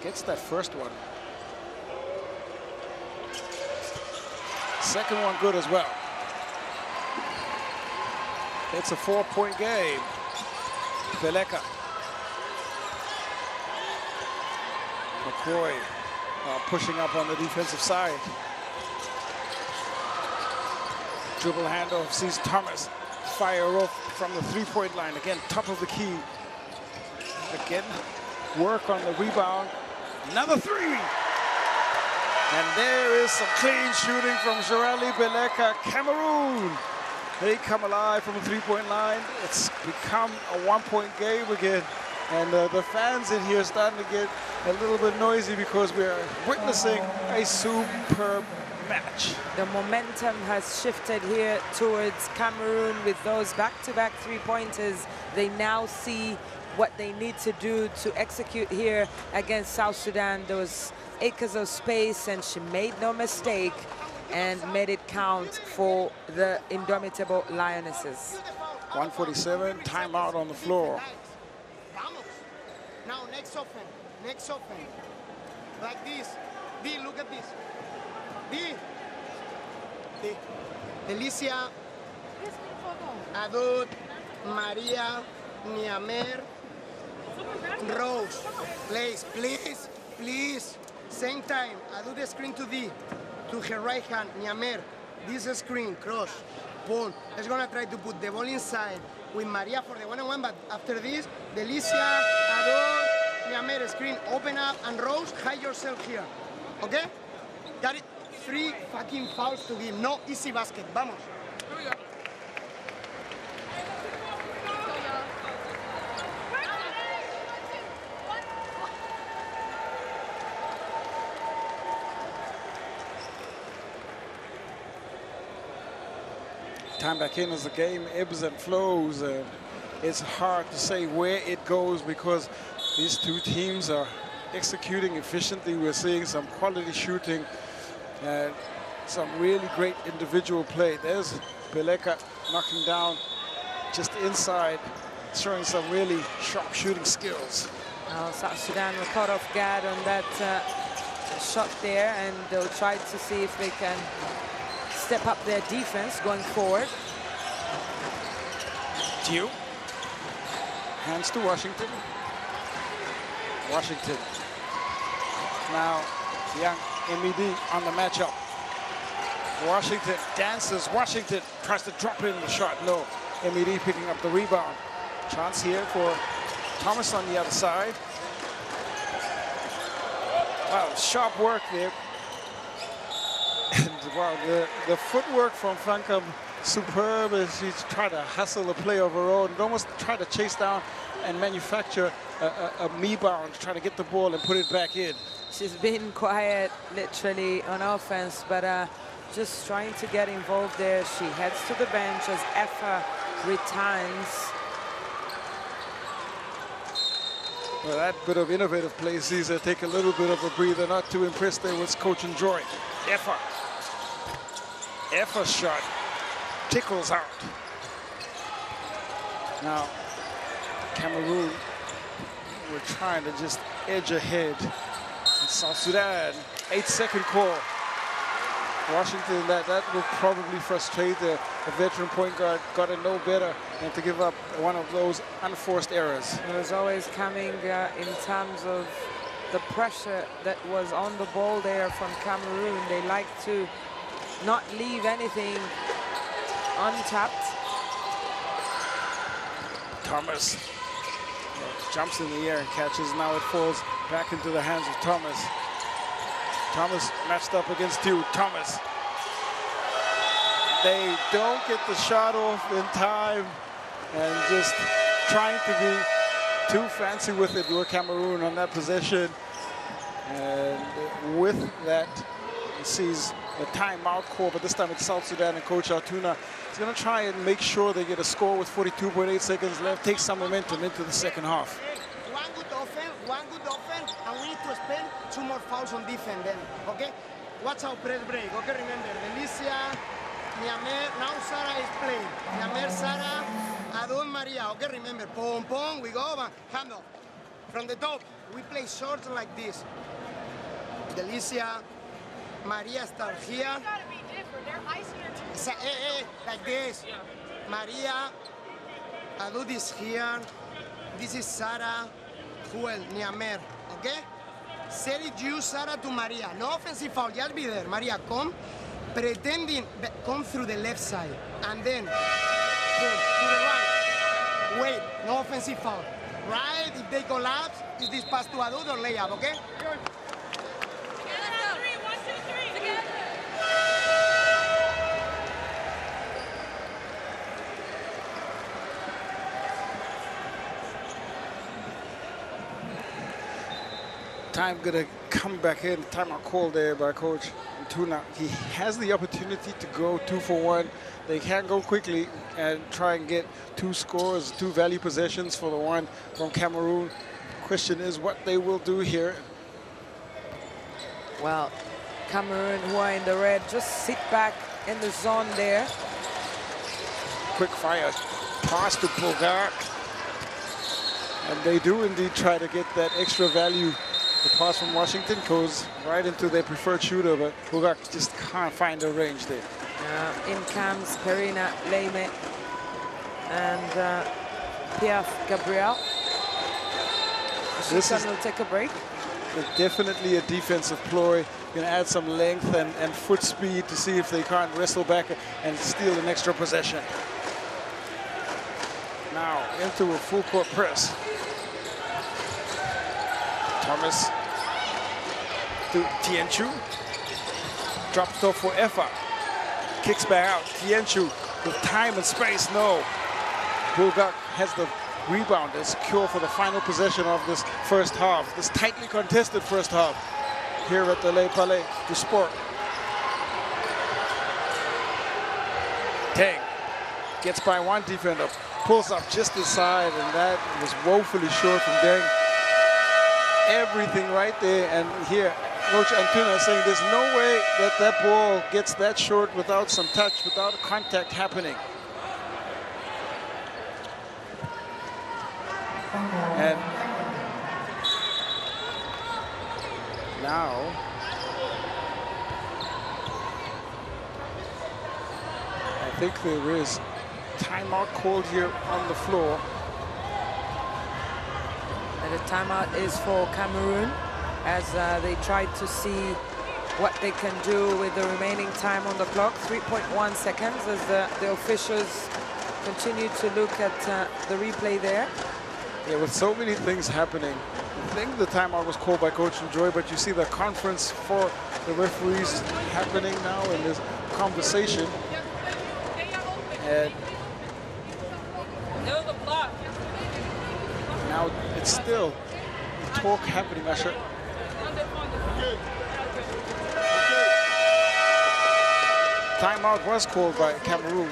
gets that first one. Second one good as well. It's a 4-point game. Beleka. McCroy pushing up on the defensive side. Dribble handoff, sees Thomas fire off from the 3-point line. Again, top of the key. Again, work on the rebound. Another 3. And there is some clean shooting from Jorali Beleka. Cameroon, they come alive from the 3-point line. It's become a 1-point game again. And the fans in here are starting to get a little bit noisy because we are witnessing a superb match. The momentum has shifted here towards Cameroon with those back-to-back 3-pointers. They now see what they need to do to execute here against South Sudan. There was acres of space, and she made no mistake and made it count for the indomitable Lionesses. 147, timeout on the floor. Now next offense. Like this. D, look at this. D. Delicia, Adut, Maria, Niamer, Rose. Please. Same time. Adut the screen to D. To her right hand, Niamer. This screen, cross, boom. Let's gonna try to put the ball inside with Maria for the 1-on-1, but after this, Delicia, Adut, Niamer, screen, open up, and Rose, hide yourself here. Okay? Got it? 3 fucking fouls to give. No easy basket. Vamos. Time back in as the game ebbs and flows. It's hard to say where it goes because these two teams are executing efficiently. We're seeing some quality shooting and some really great individual play. There's Beleka knocking down just inside, showing some really sharp shooting skills. South Sudan were caught off guard on that shot there, and they'll try to see if they can step up their defense going forward. Gio. Hands to Washington. Washington. Now, young MED on the matchup. Washington dances. Washington tries to drop in the shot. No. MED picking up the rebound. Chance here for Thomas on the other side. Wow, sharp work there. And wow, the footwork from Fancam, superb as she's trying to hustle the play of her own and almost try to chase down and manufacture a me-bound, trying to get the ball and put it back in. She's been quiet, literally, on offense, but just trying to get involved there. She heads to the bench as Effa returns. Well, that bit of innovative play sees her take a little bit of a breather. Not too impressed there with coach and Joy. Effa's shot tickles out. Now, Cameroon, we're trying to just edge ahead. And South Sudan, 8-second call. Washington, that will probably frustrate the veteran point guard. Got to know better than to give up one of those unforced errors. It was always coming in terms of the pressure that was on the ball there from Cameroon. They like to not leave anything untapped. Thomas jumps in the air and catches. Now it falls back into the hands of Thomas. Thomas matched up against two. Thomas. They don't get the shot off in time and just trying to be too fancy with it were Cameroon on that possession. And with that, he sees the timeout call, but this time it's South Sudan, and Coach Altuna is going to try and make sure they get a score with 42.8 seconds left, take some momentum into the second half. One good offense, and we need to spend 2 more fouls on defense then, okay? Watch out, press break, okay? Remember, Delicia, Niamer, now Sarah is playing. Niamer, Sarah, Adon, Maria, okay? Remember, pom, we go, hand off. From the top, we play shorts like this. Delicia, Maria start here. It's gotta be different. They're icing your Like this. Yeah. Maria, Adud is here. This is Sarah, Joel, Niamer, okay? Set it you, Sarah, to Maria. No offensive foul, just be there. Maria, come. Pretending, come through the left side. And then, boom, to the right. Wait, no offensive foul. Right, if they collapse, is this pass to Adud or layup, okay? Time gonna come back in. Timeout called there by Coach Altuna. He has the opportunity to go 2 for 1. They can go quickly and try and get 2 scores, 2 value possessions for the one from Cameroon. Question is what they will do here. Well, Cameroon, who are in the red, just sit back in the zone there. Quick fire pass to Bogart. And they do indeed try to get that extra value. The pass from Washington goes right into their preferred shooter, but Bogart just can't find the range there. In comes Perina Leime and Pierre Gabriel. Sudan will take a break. Definitely a defensive ploy. Going to add some length and foot speed to see if they can't wrestle back and steal an extra possession. Now into a full court press. Thomas to Tienchu. Drops off for Effa. Kicks back out. Tienchu with time and space. No. Bulgak has the rebound and secure for the final possession of this first half. This tightly contested first half here at the Le Palais du Sport. Tang gets by one defender, pulls up just inside, and that was woefully short from Deng. Everything right there, and here Coach Antuna is saying there's no way that that ball gets that short without some touch, without contact happening. And now I think there is timeout called here on the floor. And the timeout is for Cameroon as they try to see what they can do with the remaining time on the clock. 3.1 seconds as the officials continue to look at the replay there. Yeah, with so many things happening, I think the timeout was called by Coach Joy, but you see the conference for the referees happening now in this conversation. And now it's still talk happening, Usher. Timeout was called by Cameroon.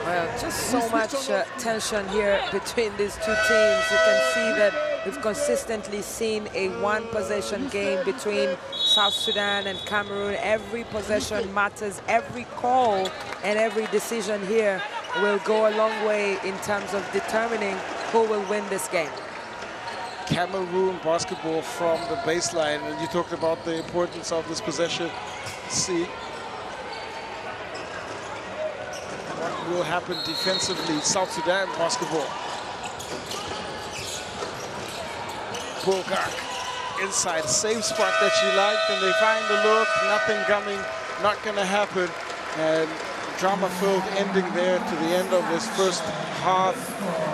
Well, just so much tension here between these two teams. You can see that we've consistently seen a one-possession game between South Sudan and Cameroon. Every possession matters. Every call and every decision here will go a long way in terms of determining who will win this game. Cameroon basketball from the baseline. And you talked about the importance of this possession. See what will happen defensively. South Sudan basketball. Bulgak inside, same spot that she liked, and they find the look, nothing coming, not gonna happen. And drama-filled ending there to the end of this first half.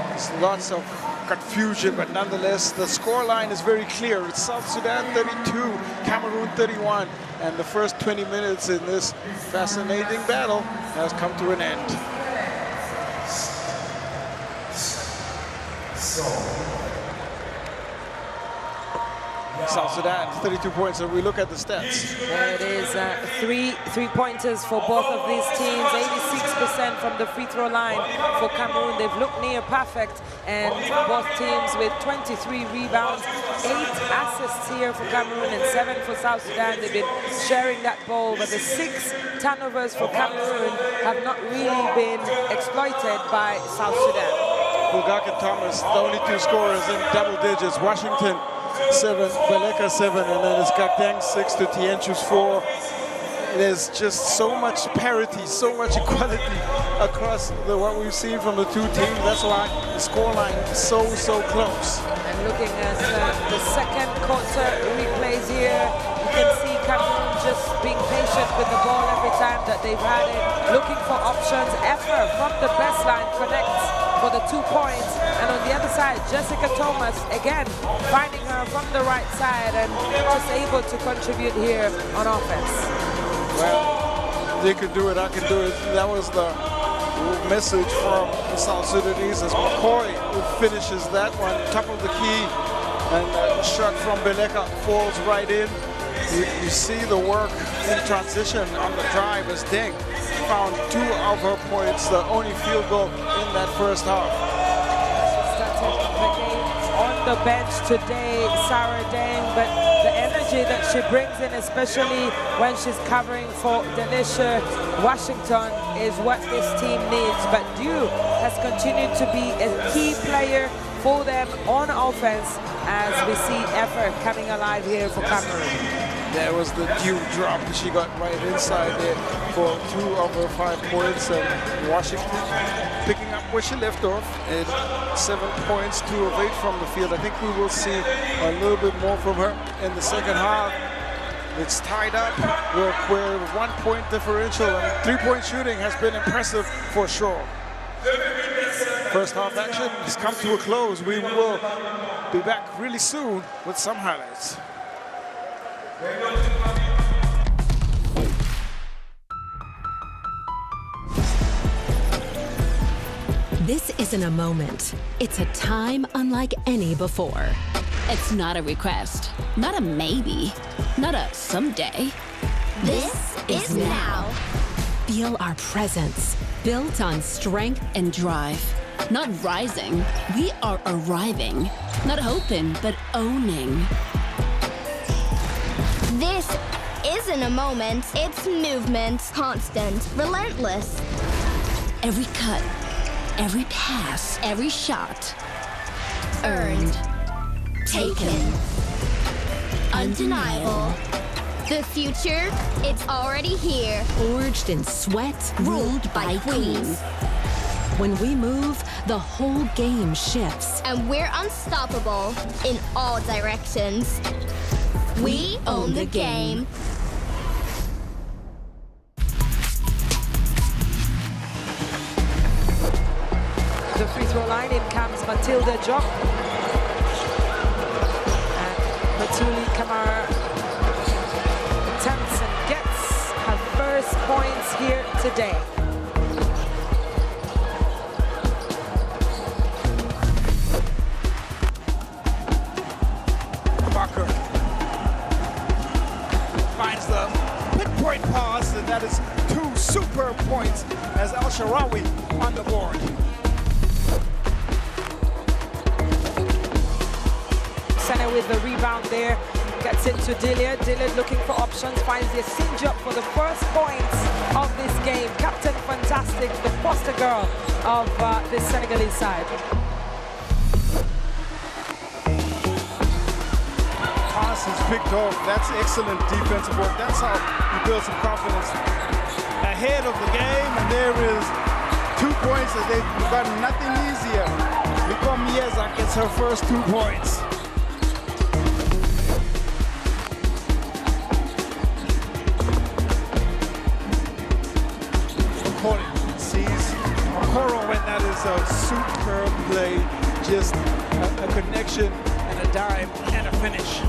There's lots of confusion, but nonetheless, the scoreline is very clear. It's South Sudan 32, Cameroon 31, and the first 20 minutes in this fascinating battle has come to an end. South Sudan, 32 points, and we look at the stats. There it is, three-pointers for both of these teams, 86% from the free throw line for Cameroon. They've looked near perfect, and both teams with 23 rebounds, 8 assists here for Cameroon and 7 for South Sudan. They've been sharing that ball, but the 6 turnovers for Cameroon have not really been exploited by South Sudan. Bulgak and Thomas, the only 2 scorers in double digits. Washington 7, Beleka 7, and then it's Gakdeng 6 to Tienchu's 4. There's just so much parity, so much equality across what we've seen from the 2 teams. That's why the scoreline is so close. And looking at the second quarter replays here, you can see Cameroon just being patient with the ball every time that they've had it, looking for options. Effort from the baseline connects for the 2 points. And on the other side, Jessica Thomas, again, finding her from the right side and just able to contribute here on offense. Well, they could do it, I can do it. That was the message from the South Sudanese as McCoy finishes that one, top of the key, and the shot from Beleka falls right in. You see the work in transition on the drive as Deng found 2 of her points, the only field goal in that first half. She started the game on the bench today, Sarah Deng, but the energy that she brings in, especially when she's covering for Delisha Washington, is what this team needs. But Dew has continued to be a key player for them on offense as we see effort coming alive here for Cameroon. There was the Dew drop. She got right inside there for 2 of her 5 points, and Washington picking up where she left off and 7 points, 2 of 8 from the field. I think we will see a little bit more from her in the second half. It's tied up. We're 1 point differential, and 3-point shooting has been impressive for sure. First half action has come to a close. We will be back really soon with some highlights. This isn't a moment. It's a time unlike any before. It's not a request, not a maybe, not a someday. This is now. Feel our presence, built on strength and drive. Not rising, we are arriving. Not hoping, but owning. This isn't a moment, it's movement. Constant, relentless. Every cut, every pass, every shot. Earned. Taken. Undeniable. The future, it's already here. Forged in sweat, ruled by queens. When we move, the whole game shifts. And we're unstoppable in all directions. We own the game. The free throw line, in comes Matilda Jock. And Matuli Kamara attempts and gets her first points here today. Barker finds the pinpoint pass, and that is 2 superb points as Al Sharawi on the board. Senna with the rebound there, gets into Dillard. Dillard looking for options, finds the cinch up for the first points of this game. Captain Fantastic, the poster girl of this Senegalese side. pass is picked off. That's excellent defensive work. That's how you build some confidence ahead of the game. And there is 2 points that they've got nothing easier. Nicole Mieza gets her first 2 points. Sees Okoro when that is a superb play, just a connection and a dime and a finish.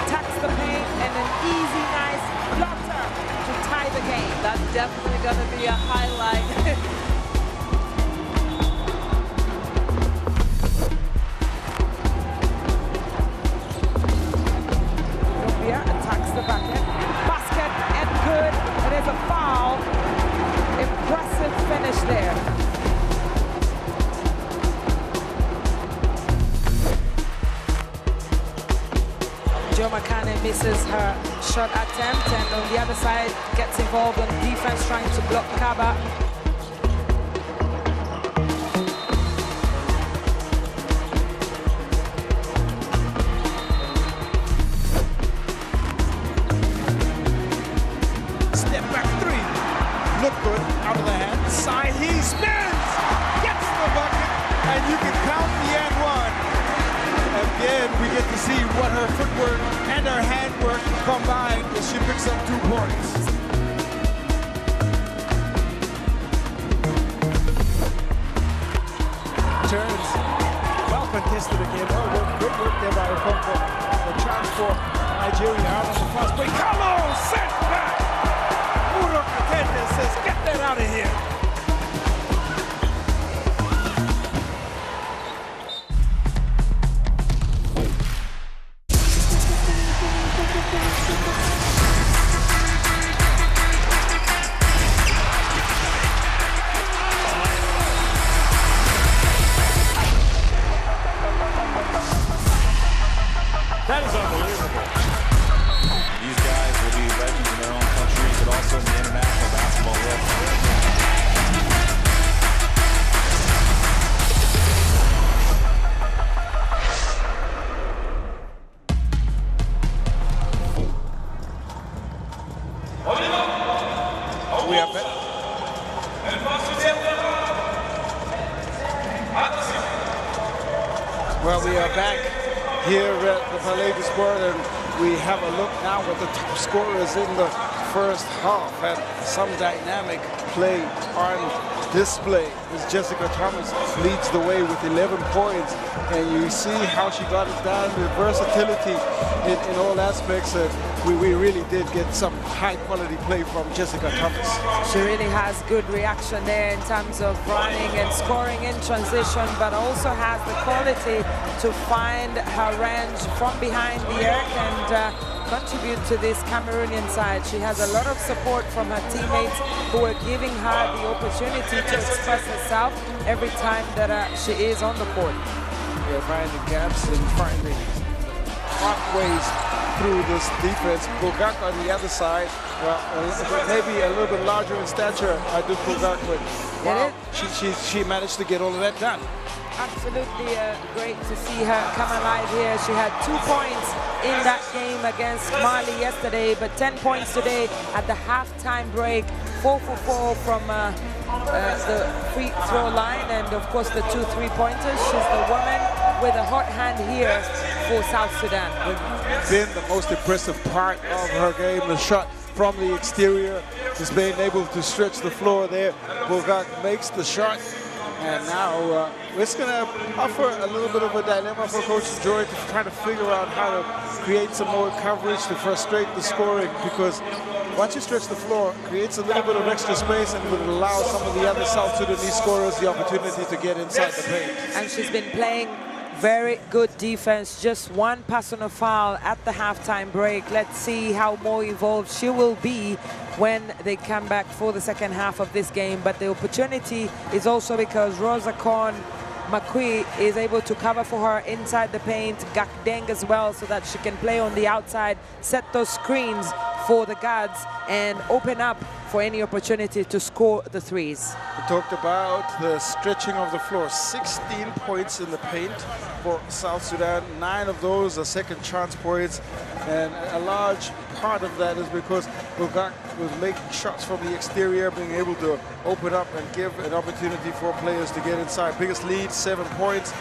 Attacks the paint and an easy, nice floater to tie the game. That's definitely going to be a highlight. Attacks the basket and good. It is a foul. Impressive finish there. Jo Makane misses her shot attempt, and on the other side gets involved on defense trying to block Kaba. Look good, out of the hand, side, he spins, gets the bucket, and you can count the and one. Again, we get to see what her footwork and her handwork combined as she picks up 2 points. Turns, well contested again. Oh, good work there by Okonkwo. The chance for Nigeria out on the fast break. Carlos set back. Says, get that out of here. That is unbelievable. These guys will be legends in their own countries, but also in the international basketball world. We are back. Well, we are back here at the Palais du Sport, and we have a look now at the top scorers in the first half, and some dynamic play on display as Jessica Thomas leads the way with 11 points, and you see how she got it done, the versatility in all aspects. We really did get some high quality play from Jessica Thomas. She really has good reaction there in terms of running and scoring in transition, but also has the quality to find her range from behind the arc and contribute to this Cameroonian side. She has a lot of support from her teammates who are giving her the opportunity to express herself every time that she is on the court. Yeah, finding gaps and finding pathways through this defense. Bogak on the other side, well, maybe a little bit larger in stature, I do Bogak, but wow, she managed to get all of that done. Absolutely great to see her come alive here. She had 2 points in that game against Mali yesterday, but 10 points today at the halftime break. 4 for 4 from the free throw line, and of course the 2 3-pointers. She's the woman with a hot hand here for South Sudan. Been the most impressive part of her game, the shot from the exterior, just being able to stretch the floor there. Bogak makes the shot, and now it's going to offer a little bit of a dilemma for Coach Joy to try to figure out how to create some more coverage to frustrate the scoring, because once you stretch the floor, it creates a little bit of extra space and would allow some of the other South Sudanese scorers the opportunity to get inside the paint. And she's been playing very good defense, just 1 personal foul at the halftime break. Let's see how more involved she will be when they come back for the second half of this game. But the opportunity is also because Rosa Korn Makui is able to cover for her inside the paint, Gakdeng as well, so that she can play on the outside, set those screens for the guards and open up for any opportunity to score the threes. We talked about the stretching of the floor. 16 points in the paint for South Sudan. 9 of those are second chance points. And a large part of that is because Bogak was making shots from the exterior, being able to open up and give an opportunity for players to get inside. Biggest lead, 7 points.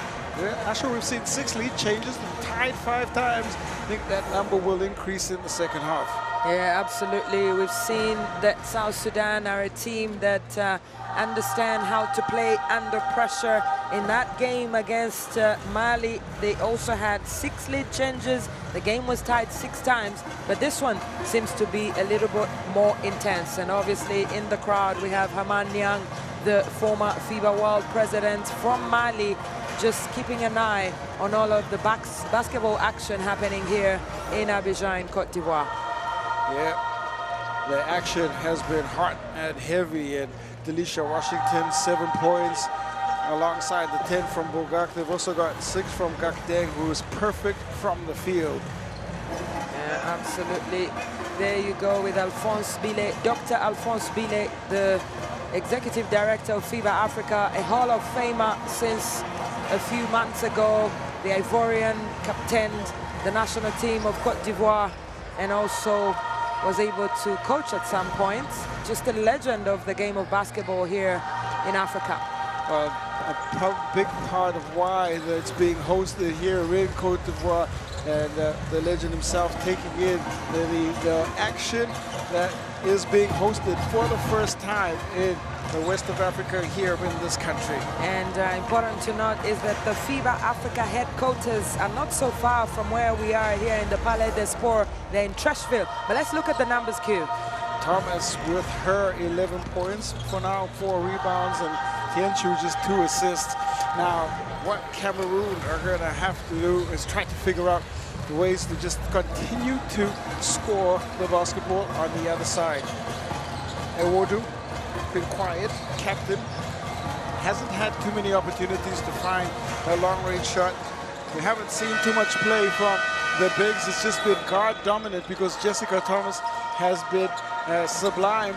Actually, we've seen 6 lead changes, tied 5 times. I think that number will increase in the second half. Yeah, absolutely. We've seen that South Sudan are a team that understand how to play under pressure. In that game against Mali, they also had 6 lead changes. The game was tied 6 times, but this one seems to be a little bit more intense. And obviously in the crowd, we have Haman Niang, the former FIBA World President from Mali, just keeping an eye on all of the basketball action happening here in Abidjan, in Côte d'Ivoire. Yeah, the action has been hot and heavy, and Delisha Washington, 7 points alongside the 10 from Bogak. They've also got 6 from Gakdeng, who is perfect from the field. Yeah, absolutely. There you go with Alphonse Billet, Dr. Alphonse Billet, the Executive Director of FIBA Africa, a Hall of Famer since a few months ago, the Ivorian captained the national team of Côte d'Ivoire and also was able to coach at some point. Just a legend of the game of basketball here in Africa. A big part of why it's being hosted here in Côte d'Ivoire, and the legend himself taking in the action that is being hosted for the first time in the west of Africa here in this country. And important to note is that the FIBA Africa headquarters are not so far from where we are here in the Palais des Sports. They're in Trècheville. But let's look at the numbers, Q. Thomas with her 11 points for now, 4 rebounds, and Tienchu just 2 assists. Now, what Cameroon are going to have to do is try to figure out the ways to just continue to score the basketball on the other side. Ewodu, been quiet, captain, hasn't had too many opportunities to find a long-range shot. We haven't seen too much play from the bigs. It's just been guard dominant because Jessica Thomas has been sublime,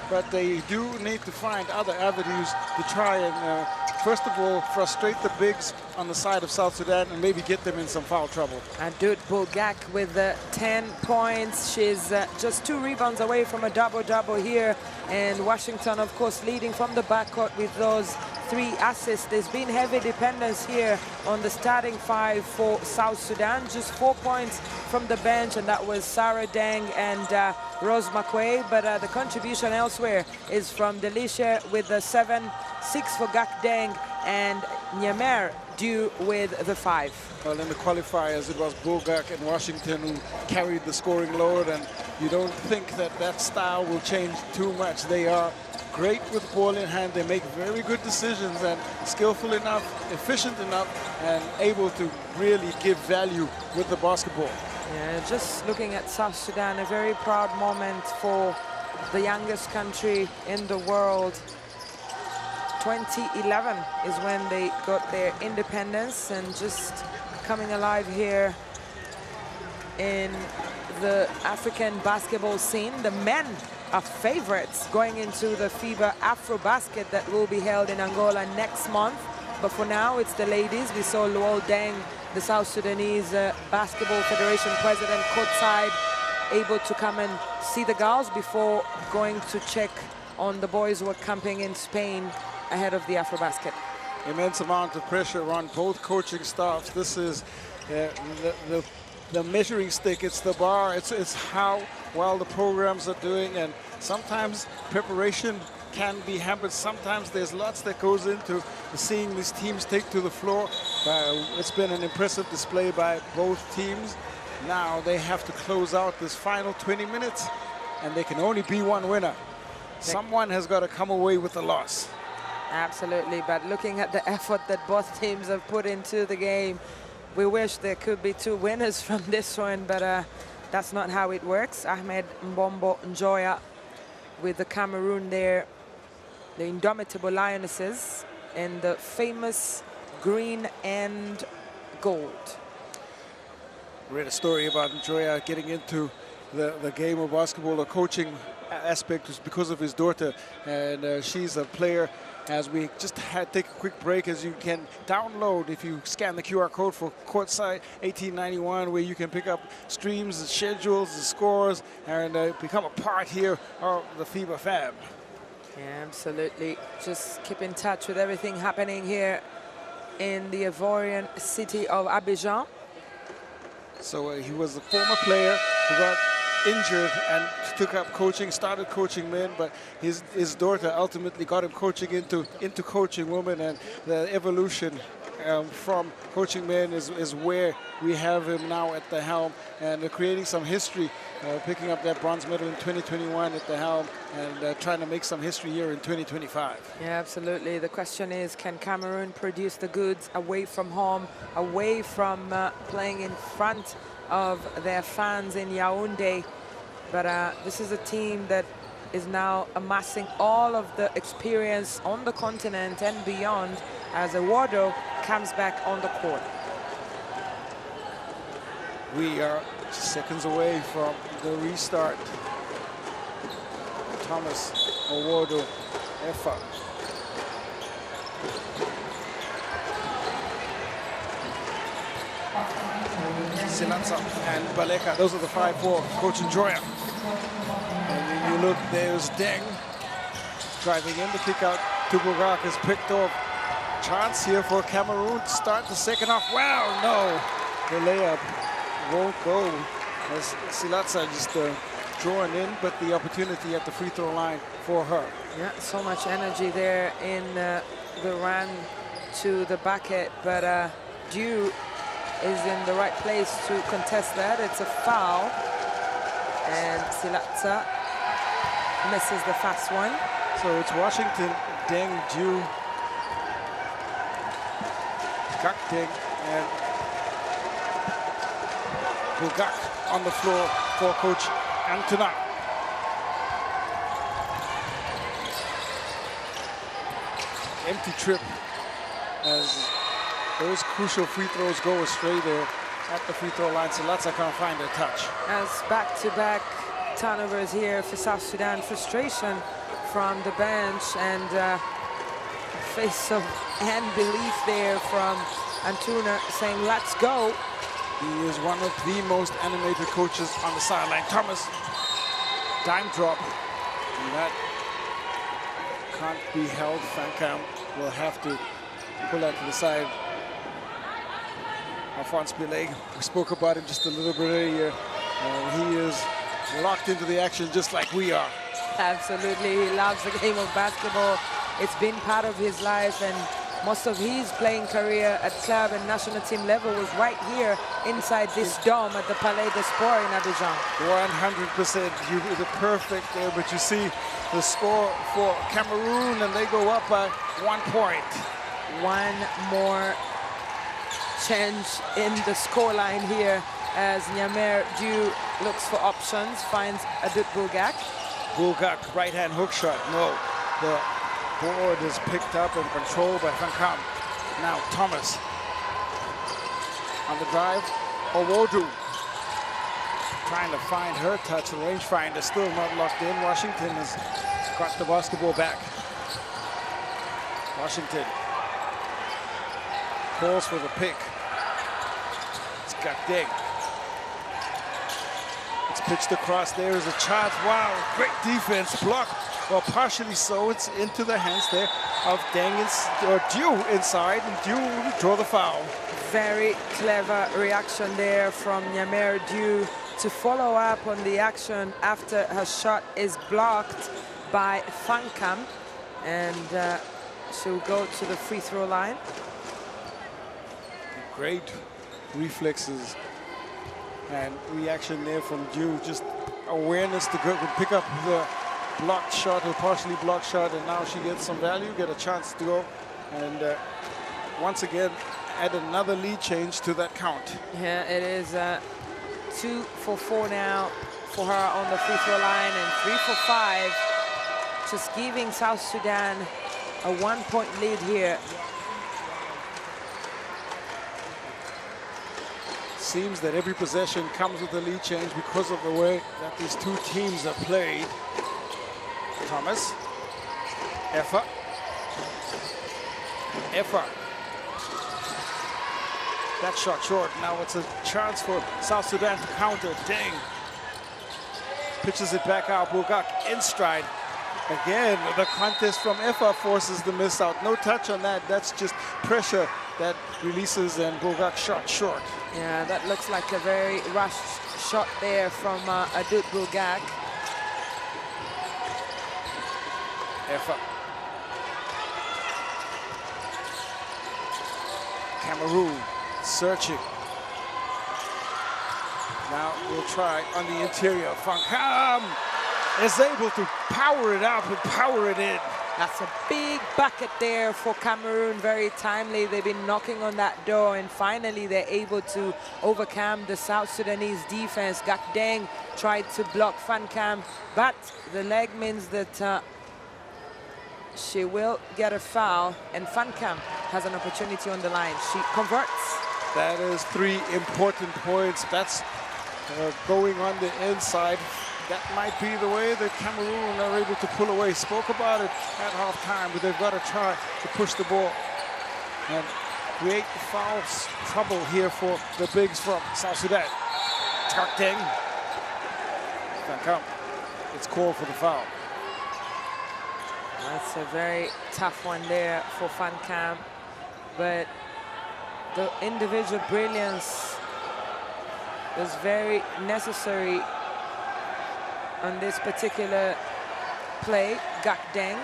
but they do need to find other avenues to try and first of all, frustrate the bigs on the side of South Sudan and maybe get them in some foul trouble. And Dut Bogak with 10 points. She's just 2 rebounds away from a double-double here. And Washington, of course, leading from the backcourt with those 3 assists. There's been heavy dependence here on the starting 5 for South Sudan. Just 4 points from the bench, and that was Sarah Deng and Rose McQuay. But the contribution elsewhere is from Delisha with the 7, 6 for Gakdeng, and Nyamer due with the 5. Well, in the qualifiers, it was Bogak and Washington who carried the scoring load, and you don't think that that style will change too much. They are great with the ball in hand. They make very good decisions and skillful enough, efficient enough, and able to really give value with the basketball. Yeah, just looking at South Sudan, a very proud moment for the youngest country in the world. 2011 is when they got their independence, and just coming alive here in the African basketball scene. The men are favorites going into the FIBA AfroBasket that will be held in Angola next month. But for now, it's the ladies. We saw Luol Deng, the South Sudanese Basketball Federation president, courtside, able to come and see the girls before going to check on the boys who are camping in Spain ahead of the AfroBasket. Immense amount of pressure on both coaching staffs. This is the measuring stick, it's the bar, it's how well the programs are doing, and sometimes preparation can be hampered. Sometimes there's lots that goes into seeing these teams take to the floor. It's been an impressive display by both teams. Now they have to close out this final 20 minutes, and there can only be one winner. Someone has got to come away with the loss. Absolutely, but looking at the effort that both teams have put into the game, we wish there could be 2 winners from this one, but that's not how it works. Ahmed Mbombo Njoya with the Cameroon there, the indomitable Lionesses, and the famous green and gold. Read a story about Njoya getting into the game of basketball, the coaching aspect, is because of his daughter, and she's a player. As we just take a quick break, as you can download if you scan the QR code for Courtside 1891, where you can pick up streams, the schedules, the scores, and become a part here of the FIBA fam. Yeah, absolutely. Just keep in touch with everything happening here in the Ivorian city of Abidjan. So he was a former player who got injured and took up coaching, started coaching men, but his daughter ultimately got him coaching into coaching women, and the evolution from coaching men is where we have him now at the helm, and creating some history, picking up that bronze medal in 2021 at the helm, and trying to make some history here in 2025. Yeah, absolutely. The question is, can Cameroon produce the goods away from home, away from playing in front of their fans in Yaoundé? But this is a team that is now amassing all of the experience on the continent and beyond as Eduardo comes back on the court. We are seconds away from the restart. Thomas, Eduardo, Efa. Sinanza and Baleka, those are the 5 for Coach Njoya. And when you look, there's Deng driving in. The kick out to Bugak is picked off. Chance here for Cameroon to start the second half. Wow, no, the layup won't go as Silatsa just drawing in, but the opportunity at the free throw line for her. Yeah, so much energy there in the run to the bucket, but Dieu is in the right place to contest that. It's a foul, and Silatsa misses the fast one. So it's Washington, Deng, Dieu, Gak Deng, and Bugak on the floor for Coach Antuna. Empty trip as those crucial free throws go astray there at the free throw line. Silatsa can't find a touch. As back-to-back turnovers here for South Sudan. Frustration from the bench, and a face of unbelief there from Antuna saying, let's go. He is one of the most animated coaches on the sideline. Thomas, dime drop. And that can't be held. Fancam will have to pull that to the side. Alphonse Bileg, we spoke about him just a little bit earlier. He is locked into the action just like we are. Absolutely, he loves the game of basketball. It's been part of his life, and most of his playing career at club and national team level was right here inside this dome at the Palais des Sports in Abidjan. 100%, you did it perfect there, but you see the score for Cameroon, and they go up by 1 point. One more change in the scoreline here as Nyamer Dieu looks for options, finds Adut Bugak. Bugak, right-hand hook shot, no. The board is picked up and controlled by Fancam. Now Thomas on the drive. Owodu trying to find her touch. The rangefinder still not locked in. Washington has got the basketball back. Washington calls for the pick. It's got Deng. It's pitched across. There is a charge. Wow, great defense. Block. Well, partially so. It's into the hands there of Deng or Dieu inside, and Dieu will draw the foul. Very clever reaction there from Nyamer Dieu to follow up on the action after her shot is blocked by Fancam, and she'll go to the free throw line. Great reflexes and reaction there from Dieu. Just awareness to go to pick up the blocked shot, or partially blocked shot, and now she gets some value, get a chance to go, and once again add another lead change to that count. Yeah, it is 2 for 4 now for her on the free throw line, and 3 for 5, just giving South Sudan a 1-point lead here. Seems that every possession comes with a lead change because of the way that these two teams have played. Thomas. Effa. That shot short. Now it's a chance for South Sudan to counter. Deng. Pitches it back out. Bogak in stride. Again, the contest from Effa forces the miss out. No touch on that. That's just pressure that releases, and Bogak shot short. Yeah, that looks like a very rushed shot there from Adut Bogak. Effa. Cameroon searching. Now we'll try on the interior. Fankam is able to power it up and power it in. That's a big bucket there for Cameroon, very timely. They've been knocking on that door, and finally they're able to overcome the South Sudanese defense. Gakdeng tried to block Fankam, but the leg means that she will get a foul, and Fankam has an opportunity on the line. She converts. That is 3 important points. That's going on the inside. That might be the way that Cameroon are able to pull away. Spoke about it at halftime, but they've got to try to push the ball and create foul trouble here for the bigs from South Sudan. Gakdeng. Fankam. It's called for the foul. That's a very tough one there for Fankam, but the individual brilliance was very necessary on this particular play. Gakdeng,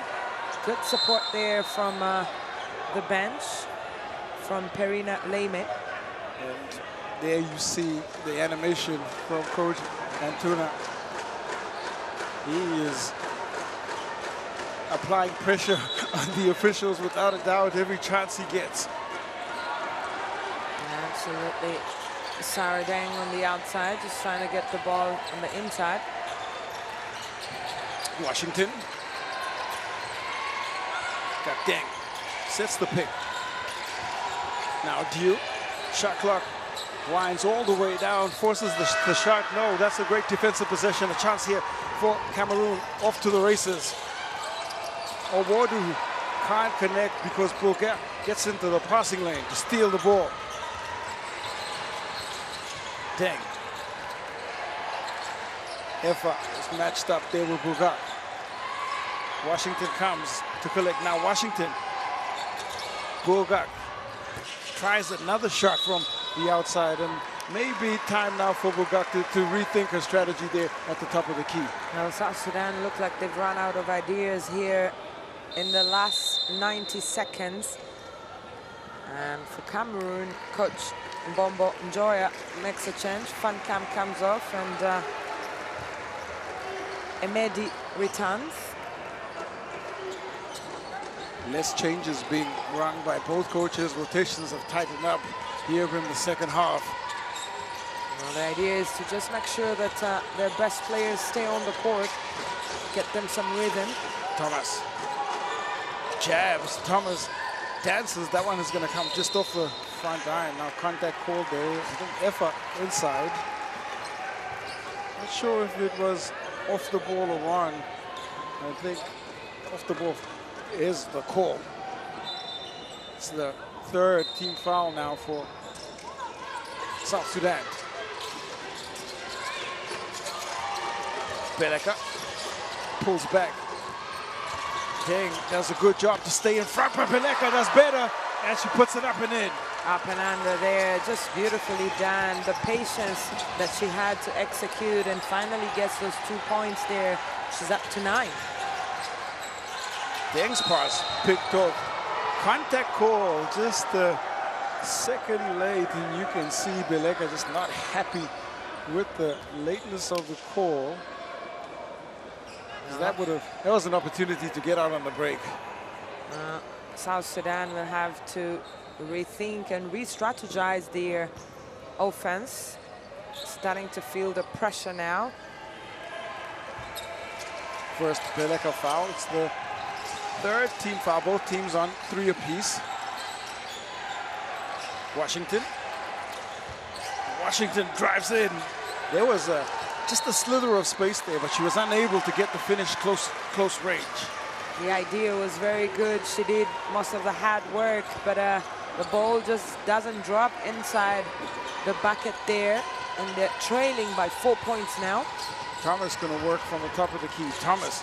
good support there from the bench, from Perina Leme. And there you see the animation from Coach Antuna. He is applying pressure on the officials without a doubt every chance he gets. Absolutely. Saradang on the outside, just trying to get the ball on the inside. Washington. Gakdeng sets the pick. Now Diu. Shot clock winds all the way down, forces the shot. No, that's a great defensive possession. A chance here for Cameroon, off to the races. Owodu can't connect because Bogak gets into the passing lane to steal the ball. Deng. Effa is matched up there with Bogak. Washington comes to collect. Now Washington. Bogak tries another shot from the outside, and maybe time now for Bogak to rethink her strategy there at the top of the key. Now South Sudan look like they've run out of ideas here in the last 90 seconds. And for Cameroon, Coach Mbombo Njoya makes a change. Fankam comes off, and Emedi returns. Less changes being run by both coaches. Rotations have tightened up here in the second half. Well, the idea is to just make sure that their best players stay on the court, get them some rhythm. Thomas jabs. Thomas dances. That one is going to come just off the front iron. Now contact called there. I think Effa inside. Not sure if it was off the ball or on. I think off the ball is the call. It's the 3rd team foul now for South Sudan. Beleka pulls back. Deng does a good job to stay in front, but Beleka does better, and she puts it up and in. Up and under there, just beautifully done. The patience that she had to execute, and finally gets those 2 points there. She's up to 9. Deng's pass picked up. Contact call, just a second late, and you can see Beleka just not happy with the lateness of the call. That was an opportunity to get out on the break. South Sudan will have to rethink and re-strategize their offense. Starting to feel the pressure now. First Beleka foul. It's the 3rd team foul. Both teams on 3 apiece. Washington. Washington drives in. There was just a slither of space there, but she was unable to get the finish close range. The idea was very good. She did most of the hard work, but the ball just doesn't drop inside the bucket there, and they're trailing by 4 points now. Thomas going to work from the top of the key. Thomas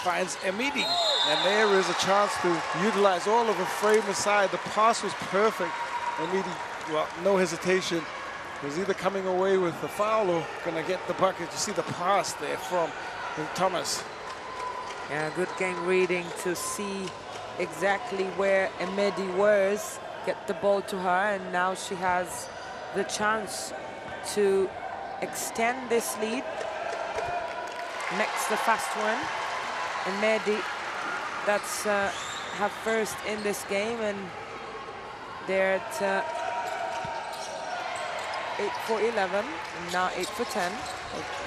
finds Emidi, and there is a chance to utilize all of her frame aside. The pass was perfect. Emidi, well, no hesitation, was either coming away with the foul or going to get the bucket. You see the pass there from Thomas. Yeah, good game reading to see exactly where Emedi was, get the ball to her, and now she has the chance to extend this lead. Next, the fast one. Emedi, that's her first in this game, and they're at 8 for 11, now 8 for 10.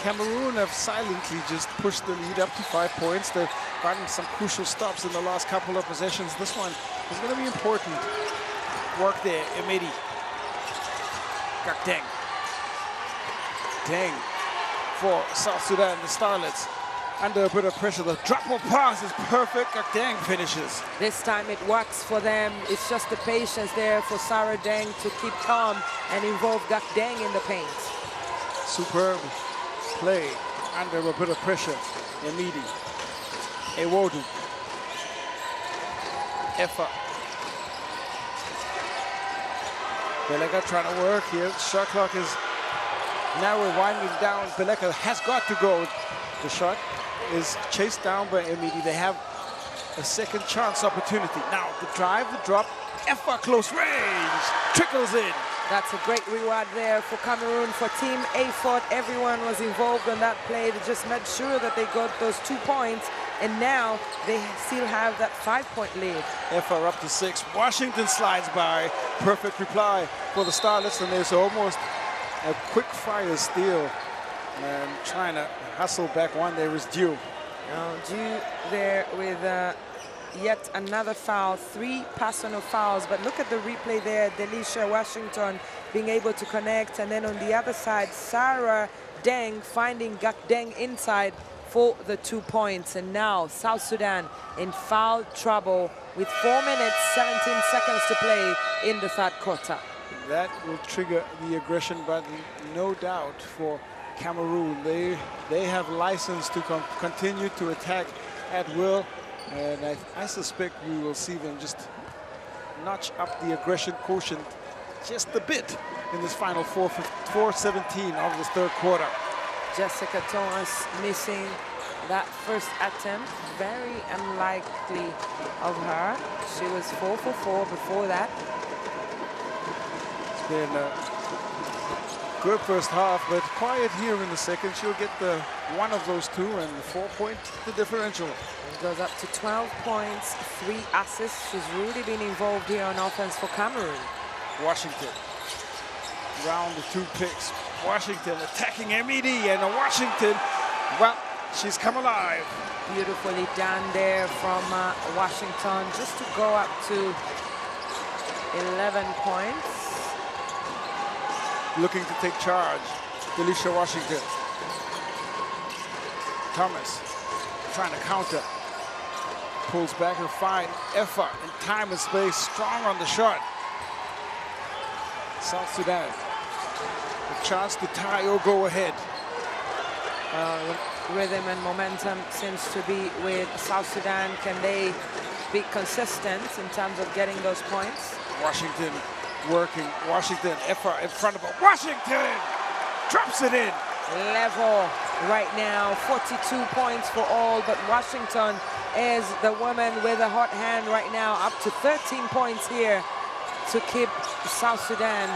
Cameroon have silently just pushed the lead up to 5 points. They've gotten some crucial stops in the last couple of possessions. This one is going to be important. Work there, Emedi. Gakdeng. Deng for South Sudan, the Starlets. Under a bit of pressure, the drop-off pass is perfect. Gakdeng finishes. This time it works for them. It's just the patience there for Sarah Deng to keep calm and involve Gakdeng in the paint. Superb play under a bit of pressure. Emedi. Ewodu. Effa. Beleka trying to work here. Shot clock is now winding down. Beleka has got to go. The shot is chased down by Emedi. They have a second chance opportunity. Now the drive, the drop. Effa close range. Trickles in. That's a great reward there for Cameroon, for Team AFOT. Everyone was involved in that play. They just made sure that they got those 2 points, and now they still have that 5-point lead. Effa up to 6. Washington slides by. Perfect reply for the Starlets, and there's almost a quick fire steal. And trying to hustle back one there is Due. Due there with yet another foul, 3 personal fouls, but look at the replay there. Delisha Washington being able to connect, and then on the other side, Sarah Deng finding Gakdeng inside for the 2 points. And now South Sudan in foul trouble with 4 minutes, 17 seconds to play in the third quarter. That will trigger the aggression button, no doubt, for Cameroon. They have license to continue to attack at will. And I suspect we will see them just notch up the aggression quotient just a bit in this final 4:17 of this third quarter. Jessica Thomas missing that first attempt. Very unlikely of her. She was 4 for 4 before that. It's been a good first half, but quiet here in the second. She'll get the one of those 2 and 4 point the differential. Goes up to 12 points, 3 assists. She's really been involved here on offense for Cameroon. Washington, round the 2 picks. Washington attacking Emedi, and Washington, well, she's come alive. Beautifully done there from Washington, just to go up to 11 points. Looking to take charge, Delisha Washington. Thomas trying to counter. Pulls back her fine. Effa in time and space, strong on the shot. South Sudan, a chance to tie or go ahead. Rhythm and momentum seems to be with South Sudan. Can they be consistent in terms of getting those points? Washington working. Washington, Effa in front of her. Washington drops it in. Level right now, 42 points for all, but Washington is the woman with a hot hand right now, up to 13 points here to keep South Sudan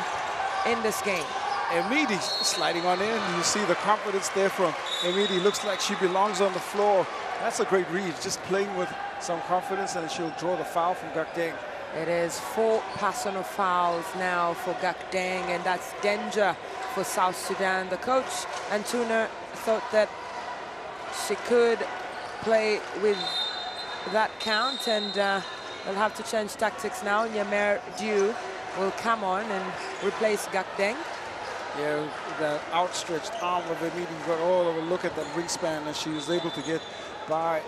in this game. Emedi sliding on in. You see the confidence there from Emedi. Looks like she belongs on the floor. That's a great read, just playing with some confidence, and she'll draw the foul from Gakdeng. It is 4 personal fouls now for Gakdeng, and that's danger for South Sudan. The coach, Antuna, thought that she could play with that count, and they'll have to change tactics now. Nyamer Due will come on and replace Gakdeng. Yeah, the outstretched arm of Emidi got all of a look at that wingspan, and she was able to get by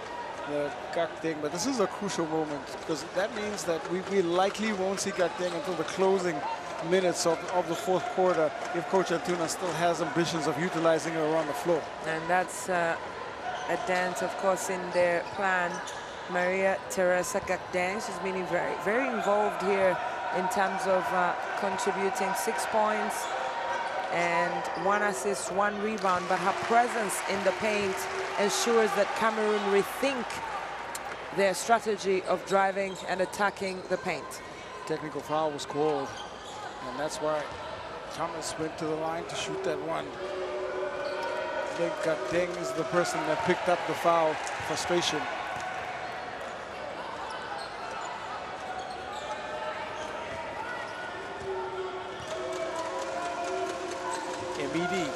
the Gakdeng. But this is a crucial moment because that means that we likely won't see Gakdeng until the closing minutes of the fourth quarter if Coach Antuna still has ambitions of utilizing her around the floor. And that's a dance, of course, in their plan. Maria Teresa Gakdeng, she's been very, very involved here in terms of contributing 6 points and 1 assist, 1 rebound, but her presence in the paint ensures that Cameroon rethink their strategy of driving and attacking the paint. Technical foul was called, and that's why Thomas went to the line to shoot that one. I think Gakdeng is the person that picked up the foul. Frustration. Emidi.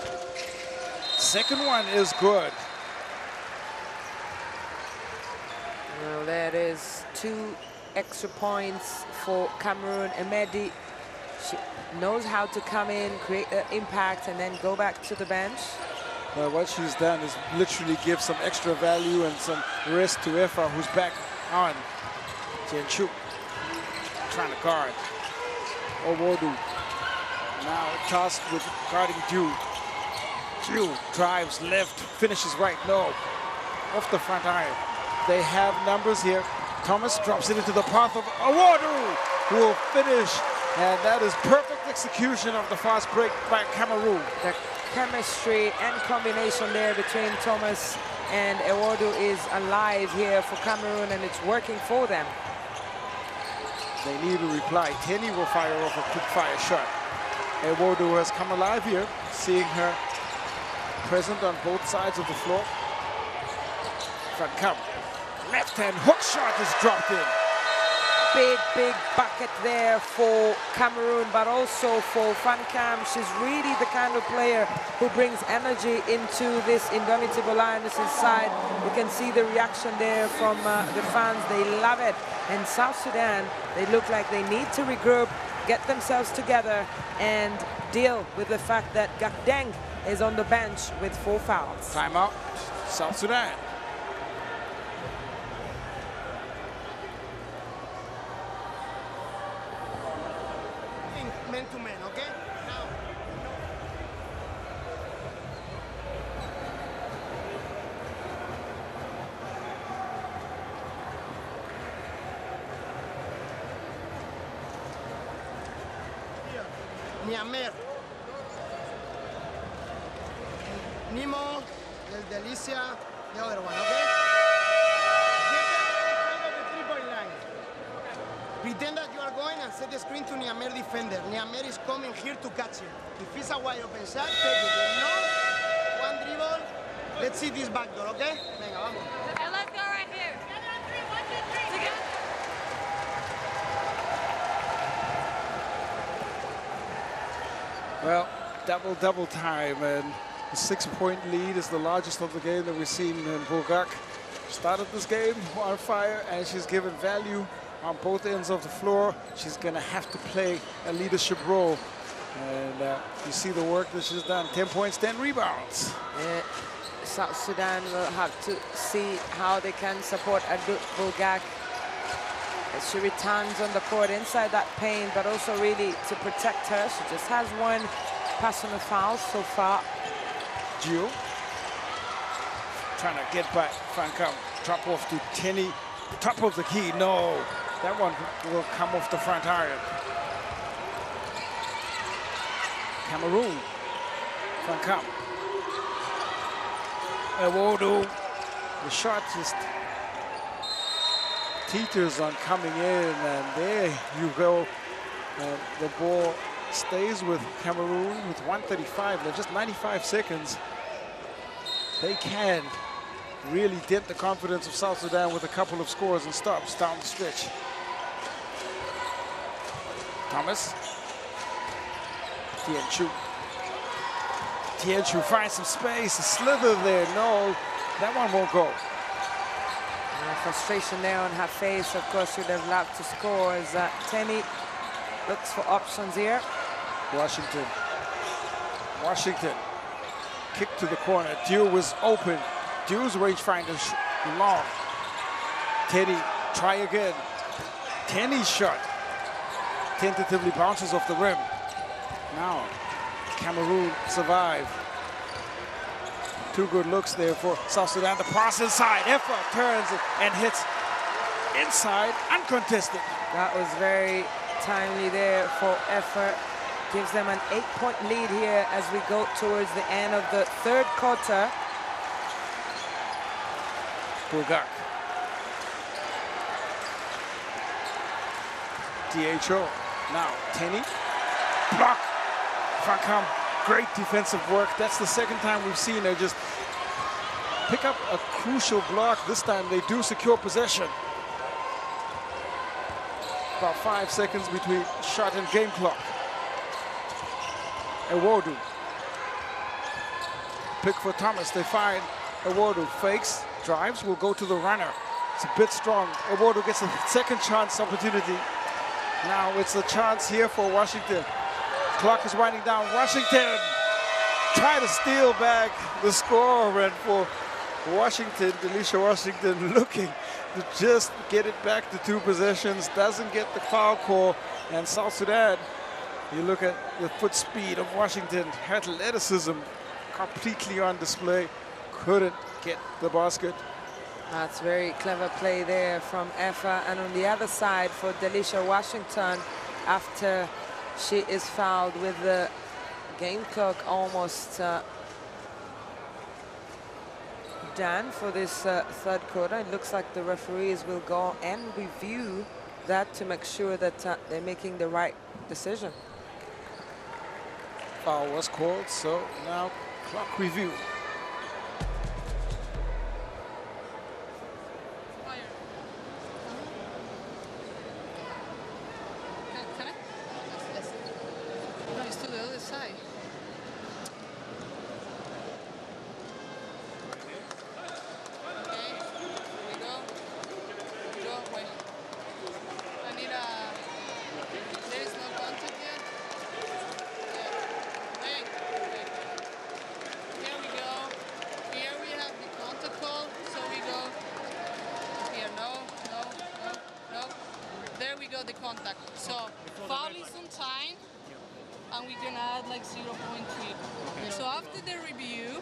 Second one is good. Well, that is 2 extra points for Cameroon. Emedi, she knows how to come in, create an impact, and then go back to the bench. Well, what she's done is literally give some extra value and some rest to Efa, who's back on. Jianchu trying to guard. Owodu now tasked with guarding Ju. Ju drives left, finishes right. No, off the front iron. They have numbers here. Thomas drops it into the path of Owodu, who will finish. And that is perfect execution of the fast break by Cameroon. The chemistry and combination there between Thomas and Owodu is alive here for Cameroon, and it's working for them. They need a reply. Tenny will fire off a quick fire shot. Owodu has come alive here, seeing her present on both sides of the floor. Front come. Left-hand hook shot is dropped in. Big bucket there for Cameroon, but also for Van Kam. She's really the kind of player who brings energy into this indomitable Lionesses side. You can see the reaction there from the fans. They love it. And South Sudan, they look like they need to regroup, get themselves together, and deal with the fact that Gakdeng is on the bench with 4 fouls. Timeout, South Sudan. Men to men, okay? Now. Here, Niamer. Nimo, El Delicia, the other one, okay? Get the of the 3-point line. Pretend that you are going and set the screen to Niamer defender. Niamer is coming here to catch it. If it's a wide open shot, take it. If no, 1 dribble. Let's see this back door, okay? Venga, vamos. And let's go right here. Together on 3, 1, 2, 3. Together. Well, double time, and the 6-point lead is the largest of the game that we've seen in Bogak. Started this game on fire, and she's given value on both ends of the floor. She's going to have to play a leadership role. And you see the work that she's done. 10 points, 10 rebounds. South Sudan will have to see how they can support Adut Bogak as she returns on the court inside that paint, but also really to protect her. She just has 1 personal foul so far. Gio trying to get back. Francam drop off to Tenny. Top of the key. No, that one will come off the front iron. Cameroon. Francam. Owodu. The shot just teeters on coming in, and there you go. The ball stays with Cameroon with 1:35. They're just 95 seconds. They can really dent the confidence of South Sudan with a couple of scores and stops down the stretch. Thomas. Tianchu. Tianchu finds some space, a slither there. No, that one won't go. Frustration there on her face. Of course, she would have loved to score as Tenny looks for options here. Washington. Washington. Kick to the corner. Dew was open. Dew's rangefinder's long. Teddy, try again. Tenny's shot. Tentatively bounces off the rim. Now, Cameroon survive. Two good looks there for South Sudan. The pass inside. Effort turns and hits inside, uncontested. That was very timely there for Effort. Gives them an 8-point lead here as we go towards the end of the third quarter. Bulgak. DHO. Now, Tenny. Block. Frankam. Great defensive work. That's the second time we've seen her just pick up a crucial block. This time they do secure possession. About 5 seconds between shot and game clock. Ewodu. Pick for Thomas. They find Ewodu. Fakes, drives, will go to the runner. It's a bit strong. Ewodu gets a second chance opportunity. Now it's a chance here for Washington. Clock is winding down. Washington try to steal back the score, and for Washington, Delisha Washington looking to just get it back to 2 possessions, doesn't get the foul call, and South Sudan, you look at the foot speed of Washington, athleticism completely on display, couldn't get the basket. That's very clever play there from Effa, and on the other side for Delisha Washington, after she is fouled with the game clock almost done for this third quarter. It looks like the referees will go and review that to make sure that they're making the right decision. Foul was called, so now clock review. The contact. So foul is on time, and we can add like 0.3. Okay. So after the review,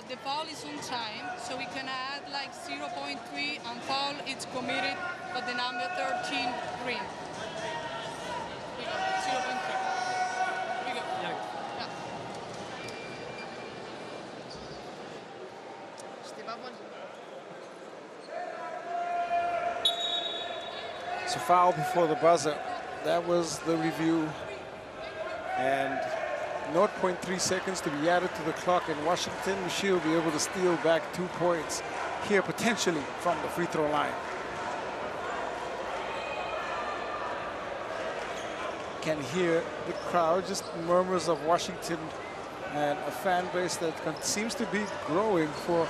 the foul is on time, so we can add like 0.3, and foul is committed for the number 13 green. We go 0.3. We go. Yeah. So foul before the buzzer. That was the review. And 0.3 seconds to be added to the clock in Washington. She'll be able to steal back 2 points here potentially from the free throw line. Can hear the crowd, just murmurs of Washington and a fan base that seems to be growing for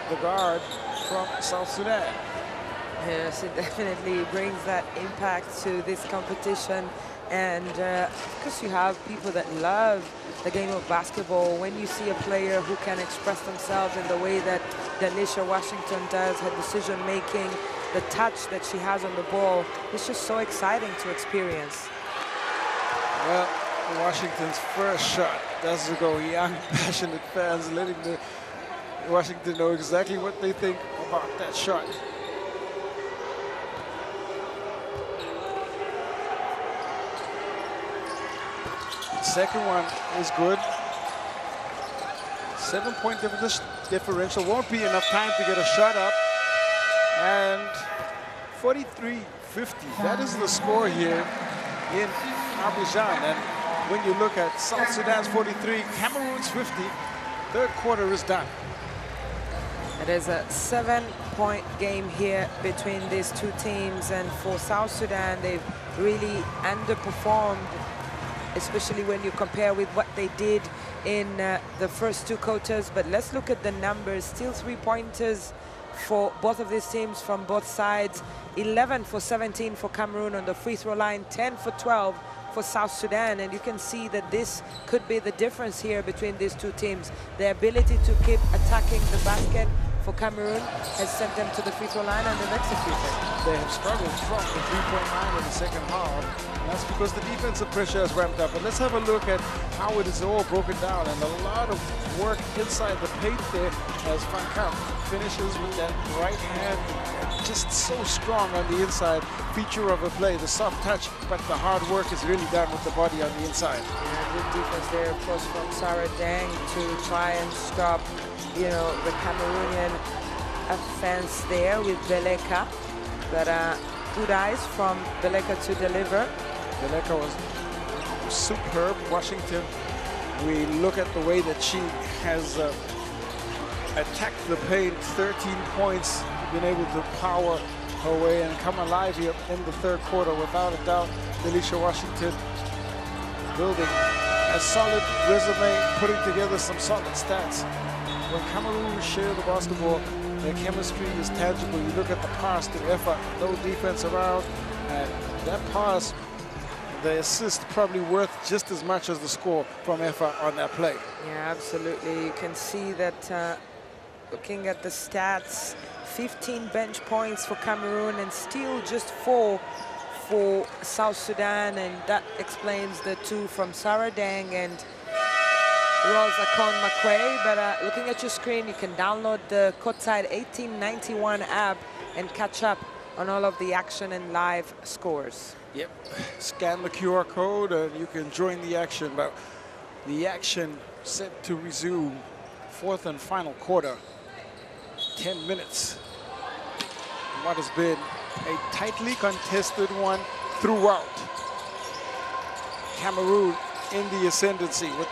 the guard from South Sudan. Yes, it definitely brings that impact to this competition. And because you have people that love the game of basketball, when you see a player who can express themselves in the way that Delisha Washington does, her decision making, the touch that she has on the ball, it's just so exciting to experience. Well, Washington's first shot doesn't go. Young, passionate fans letting the Washington know exactly what they think about that shot. Second one is good. 7-point differential. Won't be enough time to get a shot up. And 43-50. That is the score here in Abidjan. And when you look at South Sudan's 43, Cameroon's 50, third quarter is done. It is a 7-point game here between these two teams. And for South Sudan, they've really underperformed, especially when you compare with what they did in the first 2 quarters. But let's look at the numbers. Still 3-pointers for both of these teams from both sides. 11 for 17 for Cameroon on the free throw line, 10 for 12 for South Sudan, and you can see that this could be the difference here between these two teams. The ability to keep attacking the basket for Cameroon has sent them to the free throw line, and they've executed. They have struggled from the three-point line in the second half. And that's because the defensive pressure has ramped up. But let's have a look at how it is all broken down, and a lot of work inside the paint there as Van Kamp finishes with that right hand, and just so strong on the inside. Feature of a play, the soft touch, but the hard work is really done with the body on the inside. Yeah, good defense there, of course, from Sarah Dang to try and stop, you know, the Cameroonian offense there with Beleka. But good eyes from Beleka to deliver. Beleka was superb. Washington, we look at the way that she has attacked the paint, 13 points, been able to power her way and come alive here in the third quarter. Without a doubt, Alicia Washington building a solid resume, putting together some solid stats. When Cameroon share the basketball, their chemistry is tangible. You look at the pass to effort, no defense around, and that pass, the assist probably worth just as much as the score from effort on that play. Yeah, absolutely. You can see that looking at the stats, 15 bench points for Cameroon and still just 4 for South Sudan, and that explains the 2 from Sarah Dang and Rose Akon-Makwe. But looking at your screen, you can download the Courtside 1891 app and catch up on all of the action and live scores. Yep, scan the QR code and you can join the action. But the action set to resume, fourth and final quarter, 10 minutes. What has been a tightly contested one throughout. Cameroon in the ascendancy with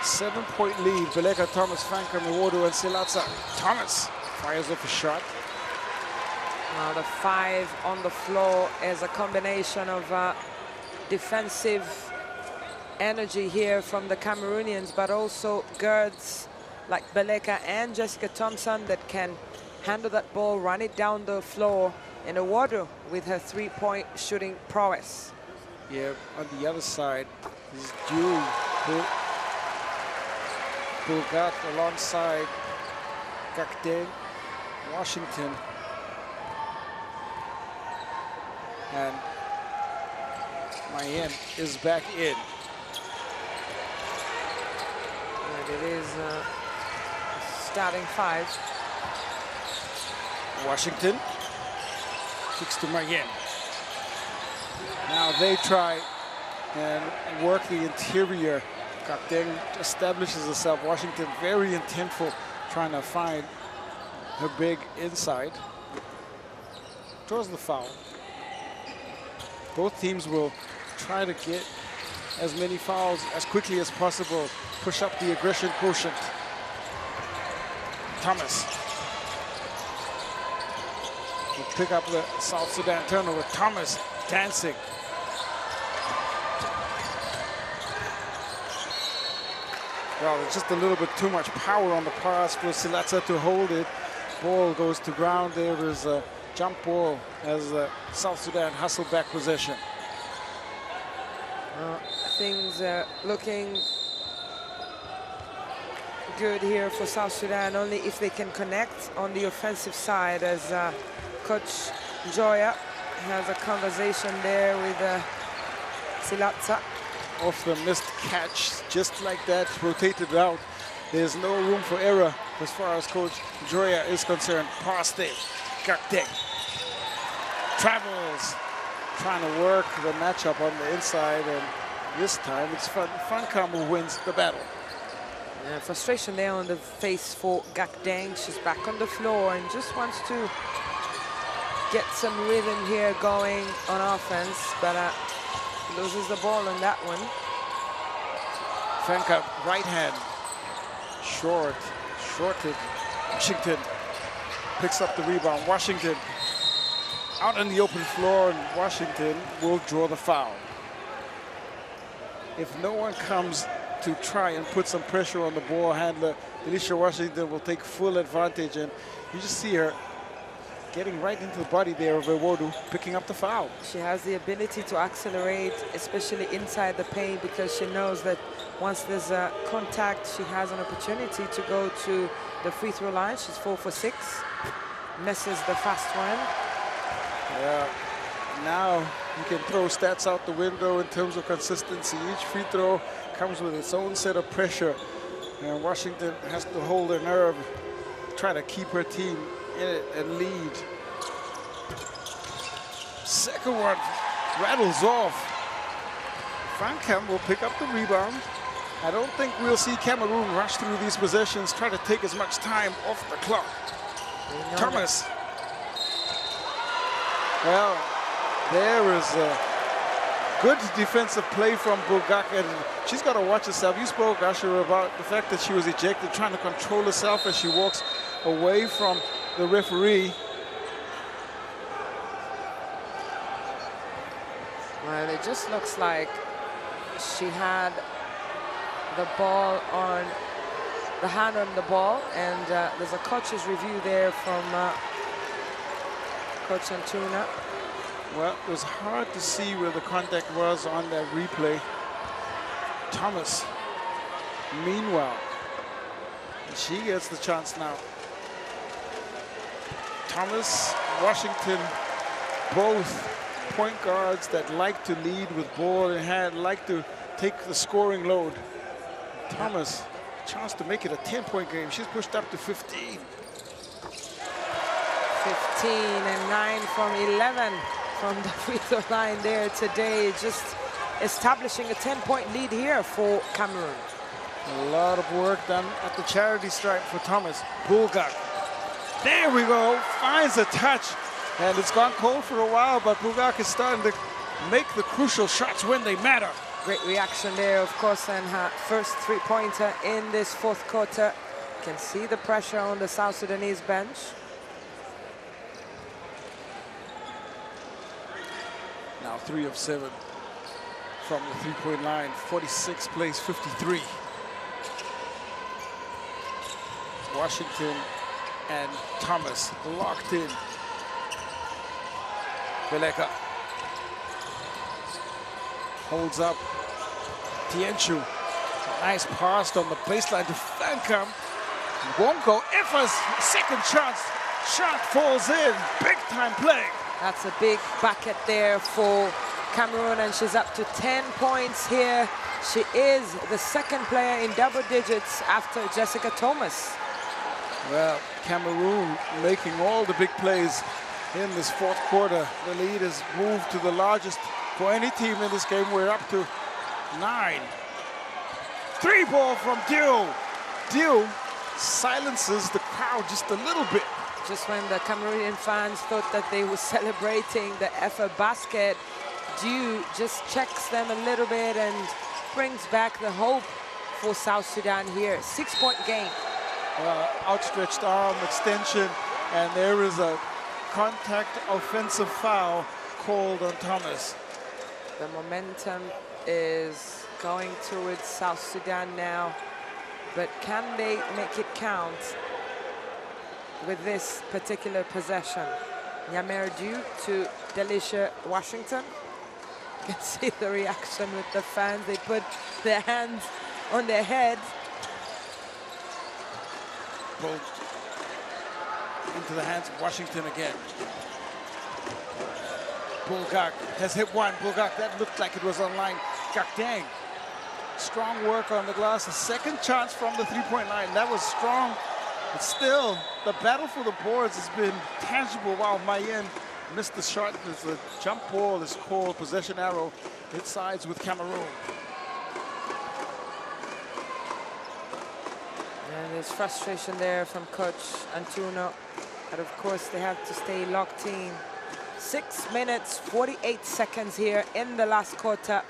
7-point lead. Beleka, Thomas, Franka, Miwodo, and Silatsa. Thomas fires off a shot. Now the 5 on the floor as a combination of defensive energy here from the Cameroonians, but also guards like Beleka and Jessica Thompson that can handle that ball, run it down the floor, and Miwodo with her 3-point shooting prowess. Yeah, on the other side is Drew Bulgat alongside Gakdeng, Washington. And Mayen is back in. And it is starting 5. Washington kicks to Mayen. Now they try and work the interior. Gakdeng establishes herself. Washington very intentful, trying to find her big inside. Draws the foul. Both teams will try to get as many fouls as quickly as possible, push up the aggression quotient. Thomas will pick up the South Sudan turnover. Thomas dancing. Well, it's just a little bit too much power on the pass for Silatsa to hold it. Ball goes to ground. There is a jump ball as South Sudan hustle back possession. Things are looking good here for South Sudan, only if they can connect on the offensive side, as Coach Joya has a conversation there with Silatsa. Off the missed catch, just like that, rotated out. There's no room for error as far as Coach Joya is concerned. Past it. Gakdeng travels, trying to work the matchup on the inside, and this time it's Fankam who wins the battle. Yeah, frustration there on the face for Gakdeng. She's back on the floor and just wants to get some rhythm here going on offense, but loses the ball on that one. Fankam, right hand, shorted. Washington picks up the rebound. Washington out on the open floor, and Washington will draw the foul. If no one comes to try and put some pressure on the ball handler, Alicia Washington will take full advantage, and you just see her getting right into the body there of Ewodu, picking up the foul. She has the ability to accelerate, especially inside the paint, because she knows that once there's a contact, she has an opportunity to go to the free throw line. She's 4 for 6, misses the fast one. Yeah, now you can throw stats out the window in terms of consistency. Each free throw comes with its own set of pressure, and Washington has to hold their nerve, try to keep her team in it and lead. Second one rattles off. Frankham will pick up the rebound. I don't think we'll see Cameroon rush through these possessions, try to take as much time off the clock. Thomas. Well, there is a good defensive play from Bulgak, and she's got to watch herself. You spoke, Asher, about the fact that she was ejected, trying to control herself as she walks away from the referee. Well, it just looks like she had the ball on, the hand on the ball, and there's a coach's review there from Coach Antuna. Well, it was hard to see where the contact was on that replay. Thomas, meanwhile, she gets the chance now. Thomas, Washington, both point guards that like to lead with ball in hand, like to take the scoring load. Thomas, chance to make it a 10-point game. She's pushed up to 15. 15 and 9 from 11 from the free throw line there today, just establishing a 10-point lead here for Cameroon. A lot of work done at the charity stripe for Thomas. Bulgak. There we go, finds a touch, and it's gone cold for a while, but Bulgak is starting to make the crucial shots when they matter. Great reaction there, of course, and her first three-pointer in this fourth quarter. You can see the pressure on the South Sudanese bench. Now 3 of 7 from the three-point line. 46 plays 53. Washington and Thomas locked in. Beleka holds up Tienchu. Nice pass on the baseline to Fancam. Won't go. Iffa's second chance. Shot falls in. Big time play. That's a big bucket there for Cameroon, and she's up to 10 points here. She is the second player in double digits after Jessica Thomas. Well, Cameroon making all the big plays in this fourth quarter. The lead has moved to the largest for any team in this game. We're up to 9. 3-ball from Dio. Dio silences the crowd just a little bit. Just when the Cameroonian fans thought that they were celebrating the FIBA, Dio just checks them a little bit and brings back the hope for South Sudan here. 6-point game. Outstretched arm extension, and there is a contact offensive foul called on Thomas. The momentum is going towards South Sudan now, but can they make it count with this particular possession? Nyamer due to Delisha Washington. You can see the reaction with the fans. They put their hands on their heads. Pulled into the hands of Washington again. Bulgak has hit one. Bulgak, that looked like it was online. Gakdang. Strong work on the glass. A second chance from the three-point line. That was strong. But still, the battle for the boards has been tangible while Mayen missed the shot. The jump ball is called possession arrow. It sides with Cameroon. And there's frustration there from Coach Antuna. But of course, they have to stay locked in. 6 minutes, 48 seconds here in the last quarter.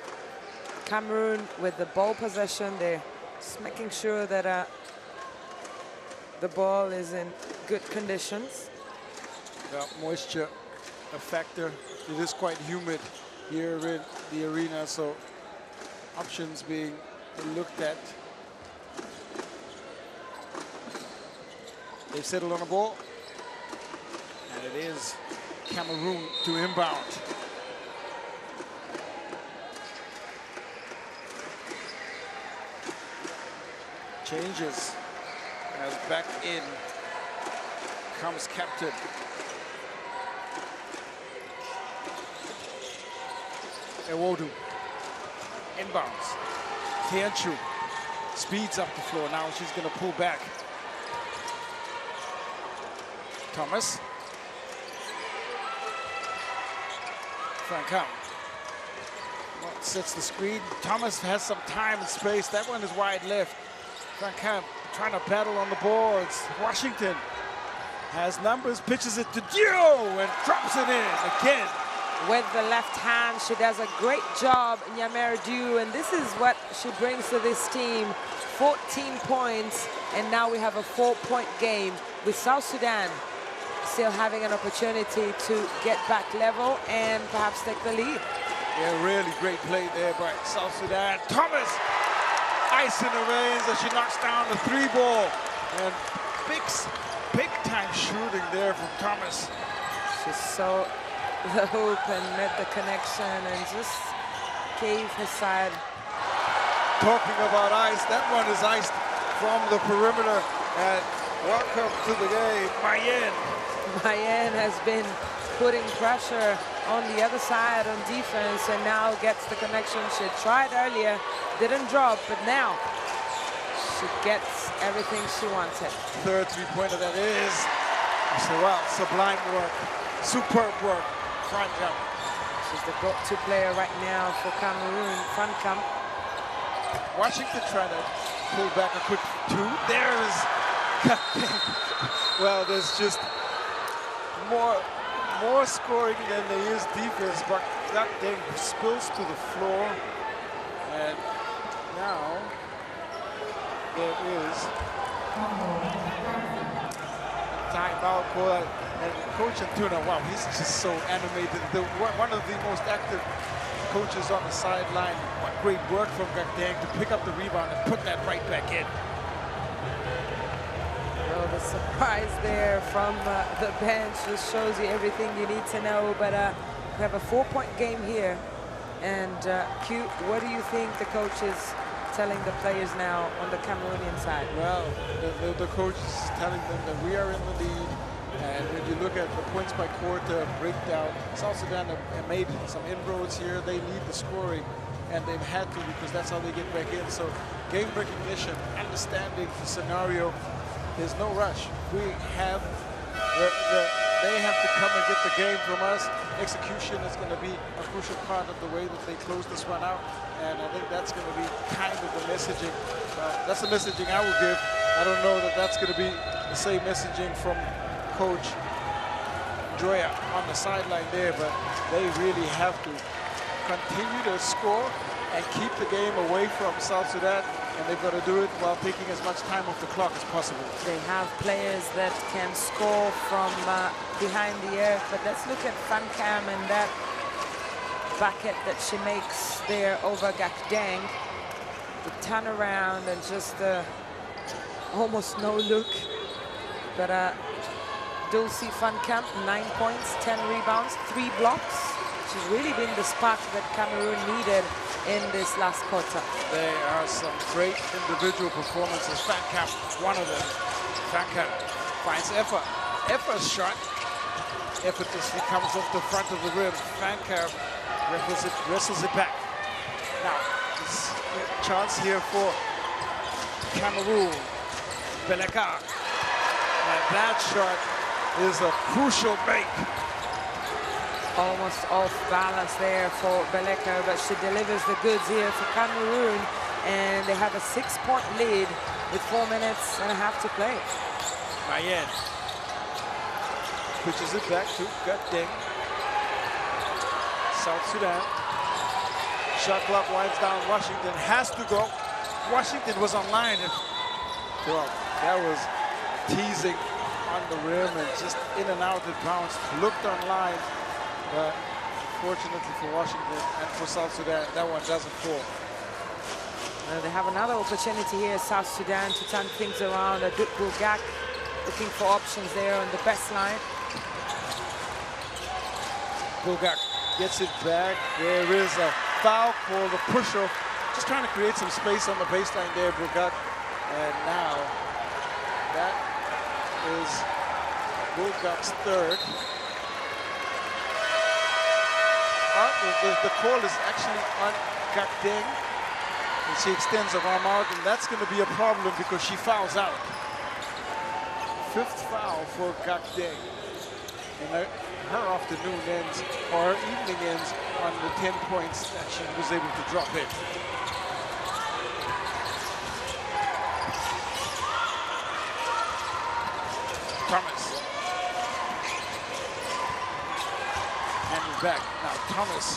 Cameroon with the ball possession. They're just making sure that the ball is in good conditions. Yeah, moisture a factor. It is quite humid here in the arena, so options being looked at. They've settled on a ball. And And it is Cameroon to inbound. Changes as back in comes captain. Ewodu inbounds. Tianchu speeds up the floor. Now she's going to pull back. Thomas. Frankham sets the screen. Thomas has some time and space. That one is wide left. Frankham trying to battle on the boards. Washington has numbers, pitches it to Dio and drops it in again. With the left hand, she does a great job, Nyamer Dieu, and this is what she brings to this team. 14 points, and now we have a 4-point game with South Sudan still having an opportunity to get back level and perhaps take the lead. Yeah, really great play there by South Sudan. Thomas, ice in the veins as she knocks down the 3-ball. And big time shooting there from Thomas. She's so the hoop and met the connection and just gave her side. Talking about ice, that one is iced from the perimeter. And welcome to the game, Mayen. Mayen has been putting pressure on the other side on defense and now gets the connection. She tried earlier, didn't drop, but now she gets everything she wanted. Third three-pointer that is. So wow, sublime work, superb work. Frankham. She's the go-to player right now for Cameroon. Frankham. Washington trying to pull back a quick two. There is, well, there's just more scoring than there is defense, but that thing spills to the floor. And now there is timeout call. And Coach Antuna, wow, he's just so animated. One of the most active coaches on the sideline. What great work from Gakdang to pick up the rebound and put that right back in. Well, the surprise there from the bench just shows you everything you need to know. But we have a 4-point game here. And Q, what do you think the coach is telling the players now on the Cameroonian side? Well, the coach is telling them that we are in the lead. And when you look at the points by quarter breakdown, South Sudan have made some inroads here. They need the scoring, and they've had to because that's how they get back in. So game recognition, understanding the scenario, there's no rush. We have, they have to come and get the game from us. Execution is going to be a crucial part of the way that they close this one out. And I think that's going to be kind of the messaging. That's the messaging I will give. I don't know that that's going to be the same messaging from Coach Joya on the sideline there, but they really have to continue to score and keep the game away from South Sudan, and they've got to do it while taking as much time off the clock as possible. They have players that can score from behind the arc, but let's look at Frankham and that bucket that she makes there over Gakdang. The turnaround and just almost no look, but Dulcie Frankham, 9 points, 10 rebounds, 3 blocks. She's really been the spark that Cameroon needed in this last quarter. There are some great individual performances. Frankham, one of them. Frankham finds Effa. Effa's shot effortlessly comes off the front of the rim. Frankham wrestles it back. Now, this chance here for Cameroon. Beleka. And that shot is a crucial make. Almost off balance there for Beleka, but she delivers the goods here for Cameroon, and they have a 6-point lead with 4 minutes and a half to play. Mayen pitches it back to Gakdang. South Sudan. Shot clock winds down. Washington has to go. Washington was online. Well, that was teasing on the rim and just in and out it bounced. Looked online, but fortunately for Washington and for South Sudan, that one doesn't fall. They have another opportunity here, South Sudan, to turn things around. Adut Bulgak looking for options there on the best line. Bulgak gets it back. There is a foul call, the push-off. Just trying to create some space on the baseline there, Bulgak. And now that is Bulgak's third. The call is actually on Gakdeng. And she extends her arm out, and that's going to be a problem because she fouls out. Fifth foul for Gakdeng. And her afternoon ends, or her evening ends, on the 10 points that she was able to drop in. Thomas. Handed back. Now Thomas.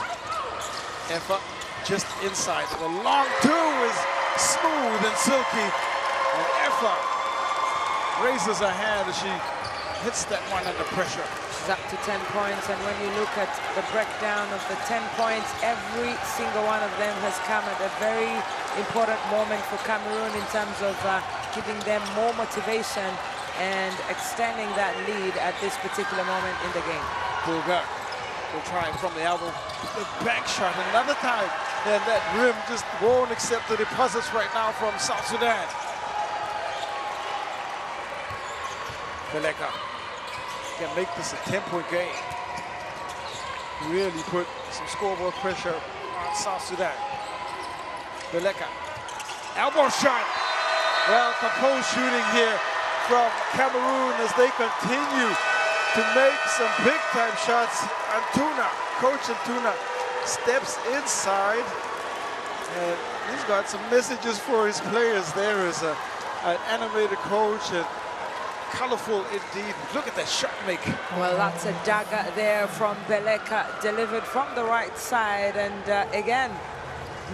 Effa just inside. The long two is smooth and silky. And Effa raises her hand as she hits that one under pressure. She's up to 10 points, and when you look at the breakdown of the 10 points, every single one of them has come at a very important moment for Cameroon in terms of giving them more motivation and extending that lead at this particular moment in the game. Bulgak will try from the elbow. The bank shot another time, and that rim just won't accept the deposits right now from South Sudan. Beleka can make this a 10-point game. Really put some scoreboard pressure on South Sudan. Beleka, elbow shot. Well, composed shooting here from Cameroon as they continue to make some big-time shots. Antuna, Coach Antuna, steps inside, and he's got some messages for his players. There is an animated coach, and colorful indeed. Look at that shot make. Well, that's a dagger there from Beleka, delivered from the right side, and again,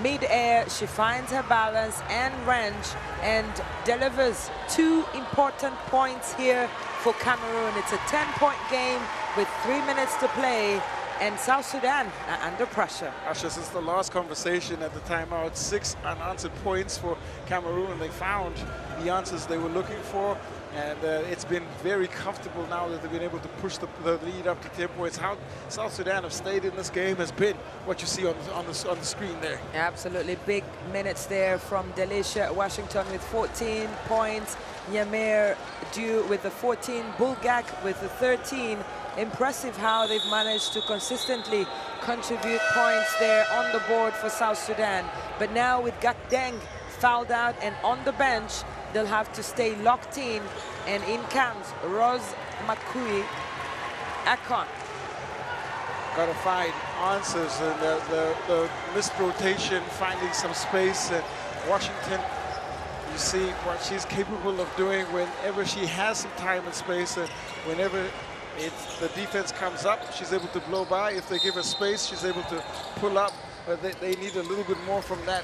mid-air, she finds her balance and range and delivers two important points here for Cameroon. It's a 10-point game with 3 minutes to play, and South Sudan are under pressure. Asha, since the last conversation at the timeout, 6 unanswered points for Cameroon. They found the answers they were looking for, and it's been very comfortable now that they've been able to push the lead up to 10 points. How South Sudan have stayed in this game has been what you see on the screen there. Absolutely big minutes there from Delisha Washington with 14 points, Yamir Dew with the 14, Bulgak with the 13. Impressive how they've managed to consistently contribute points there on the board for South Sudan. But now with Gakdeng fouled out and on the bench, they'll have to stay locked in, and in comes Rose Makui Akon. Got to find answers, and the missed rotation, finding some space. And Washington, you see what she's capable of doing whenever she has some time and space, and whenever the defense comes up, she's able to blow by. If they give her space, she's able to pull up. But they need a little bit more from that,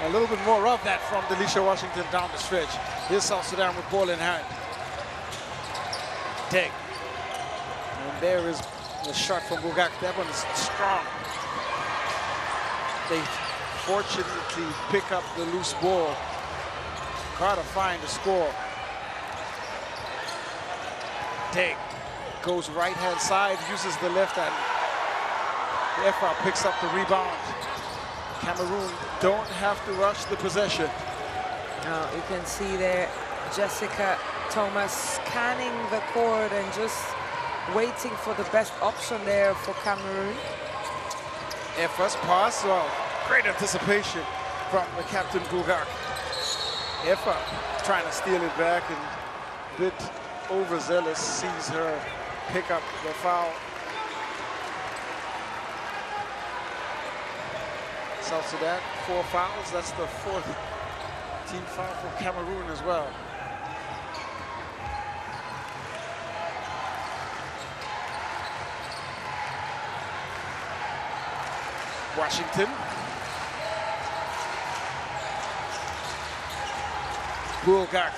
a little bit more of that from Delisha Washington down the stretch. Here's South Sudan with ball in hand. Take. And there is the shot from Bulgak. That one is strong. They fortunately pick up the loose ball. Gotta find a score. Take. Goes right-hand side, uses the left hand. Effa picks up the rebound. Cameroon don't have to rush the possession. Now you can see there Jessica Thomas scanning the court and just waiting for the best option there for Cameroon. Effa's pass, well, great anticipation from the captain Bulgak. Effa trying to steal it back and a bit overzealous, sees her pick up the foul. South Sudan, 4 fouls. That's the 4th team foul for Cameroon as well. Washington. Bulgak.